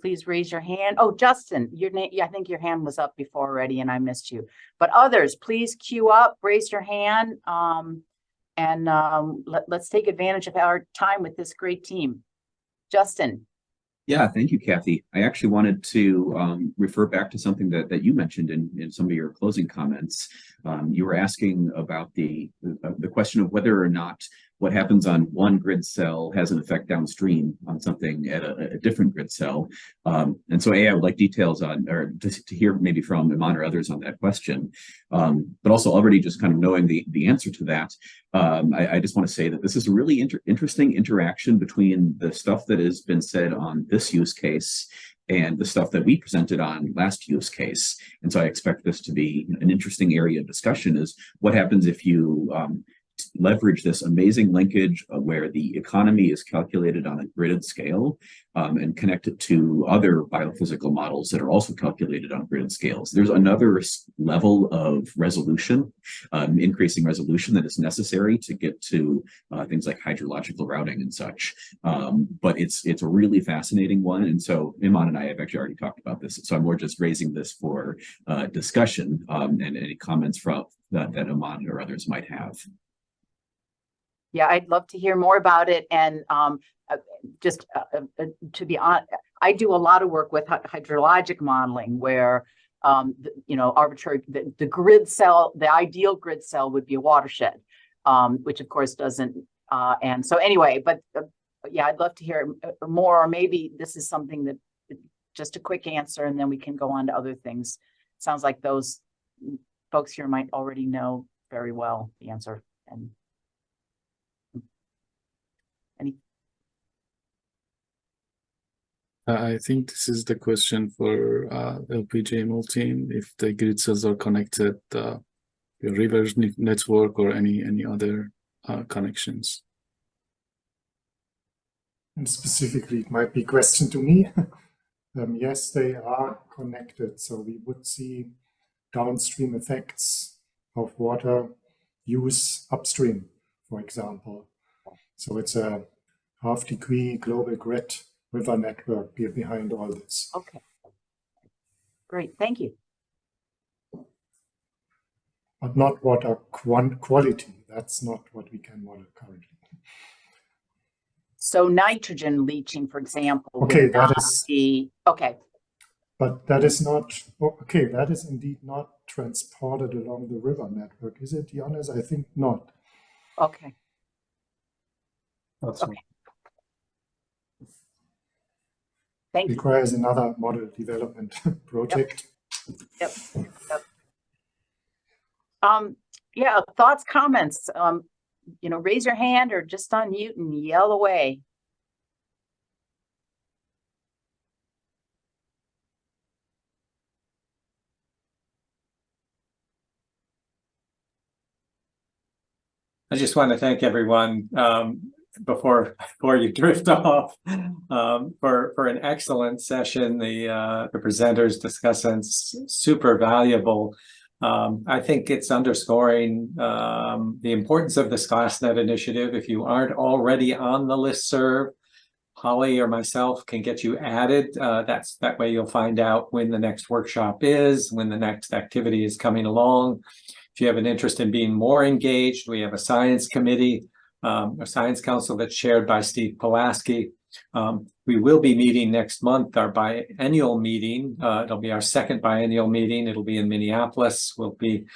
Speaker 1: Please raise your hand. Oh, Justin, your name, I think your hand was up before already and I missed you. But others, please queue up, raise your hand, and let's take advantage of our time with this great team. Justin.
Speaker 10: Yeah, thank you, Kathy. I actually wanted to refer back to something that you mentioned in some of your closing comments. You were asking about the question of whether or not what happens on one grid cell has an effect downstream on something at a different grid cell. And so I would like details on, or to hear maybe from Iman or others on that question. But also already just kind of knowing the answer to that, I just want to say that this is a really interesting interaction between the stuff that has been said on this use case and the stuff that we presented on last use case. And so I expect this to be an interesting area of discussion, is what happens if you leverage this amazing linkage where the economy is calculated on a gridded scale and connect it to other biophysical models that are also calculated on gridded scales. There's another level of resolution, increasing resolution, that is necessary to get to things like hydrological routing and such. But it's a really fascinating one. And so Iman and I have actually already talked about this. So I'm more just raising this for discussion and any comments from that Iman or others might have.
Speaker 1: Yeah, I'd love to hear more about it. And just to be honest, I do a lot of work with hydrologic modeling where, arbitrary, the grid cell, the ideal grid cell would be a watershed, which of course doesn't. And so anyway, but yeah, I'd love to hear more, or maybe this is something that just a quick answer, and then we can go on to other things. Sounds like those folks here might already know very well the answer. And any.
Speaker 4: I think this is the question for LPGML team, if the grid cells are connected, the river network or any other connections.
Speaker 2: And specifically, it might be a question to me. Yes, they are connected. So we would see downstream effects of water use upstream, for example. So it's a half-degree global grid river network behind all this.
Speaker 1: Okay. Great, thank you.
Speaker 2: But not water quality. That's not what we can model currently.
Speaker 1: So nitrogen leaching, for example.
Speaker 2: Okay,
Speaker 1: would
Speaker 2: that
Speaker 1: not
Speaker 2: is.
Speaker 1: be, okay.
Speaker 2: But that is not, okay, that is indeed not transported along the river network, is it, Jonas? I think not.
Speaker 1: Okay.
Speaker 3: That's
Speaker 1: Okay. Thank you.
Speaker 2: Requires another model development project.
Speaker 1: Yep. Yeah, thoughts, comments, raise your hand or just unmute and yell away.
Speaker 7: I just want to thank everyone before you drift off for an excellent session. The presenters, discussants, super valuable. I think it's underscoring the importance of this GLASSNET initiative. If you aren't already on the listserv, Holly or myself can get you added. That way you'll find out when the next workshop is, when the next activity is coming along. If you have an interest in being more engaged, we have a science committee, a science council that's chaired by Steve Pulaski. We will be meeting next month, our biennial meeting. It'll be our second biennial meeting. It'll be in Minneapolis. We'll be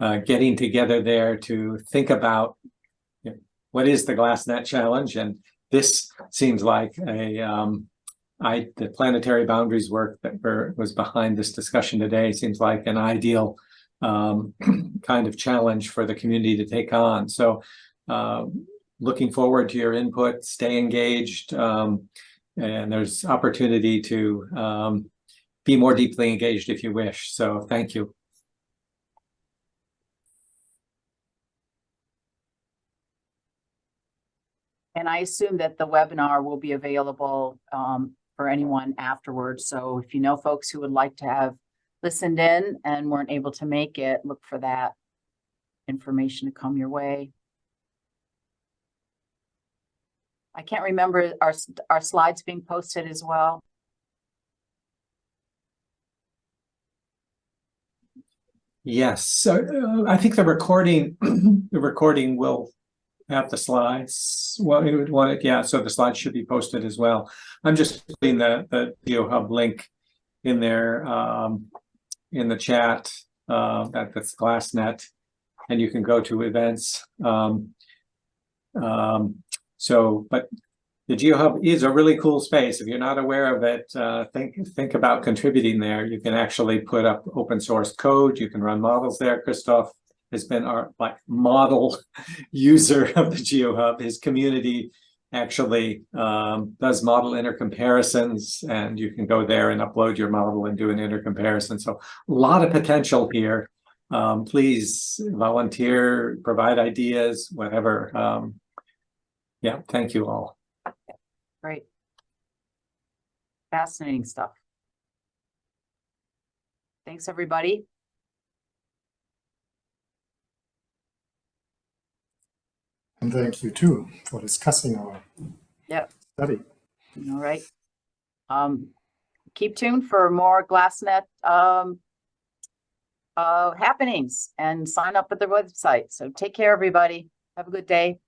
Speaker 7: getting together there to think about what is the GLASSNET challenge. And this seems like the planetary boundaries work that was behind this discussion today seems like an ideal kind of challenge for the community to take on. So looking forward to your input, stay engaged, and there's opportunity to be more deeply engaged if you wish. So thank you.
Speaker 1: And I assume that the webinar will be available for anyone afterwards. So if you know folks who would like to have listened in and weren't able to make it, look for that information to come your way. I can't remember, our slides being posted as well.
Speaker 7: Yes, so I think the recording will have the slides. Well, it would want it, yeah. So the slides should be posted as well. I'm just putting the GeoHub link in there in the chat. That's GLASSNET, and you can go to events. But the GeoHub is a really cool space. If you're not aware of it, think about contributing there. You can actually put up open source code. You can run models there. Christoph has been our model user of the GeoHub. His community actually does model intercomparisons, and you can go there and upload your model and do an intercomparison. So a lot of potential here. Please volunteer, provide ideas, whatever. Yeah, thank you all.
Speaker 1: Great. Fascinating stuff. Thanks, everybody.
Speaker 2: And thank you too for discussing our study.
Speaker 1: All right. Keep tuned for more GLASSNET happenings and sign up at their website. So take care, everybody. Have a good day.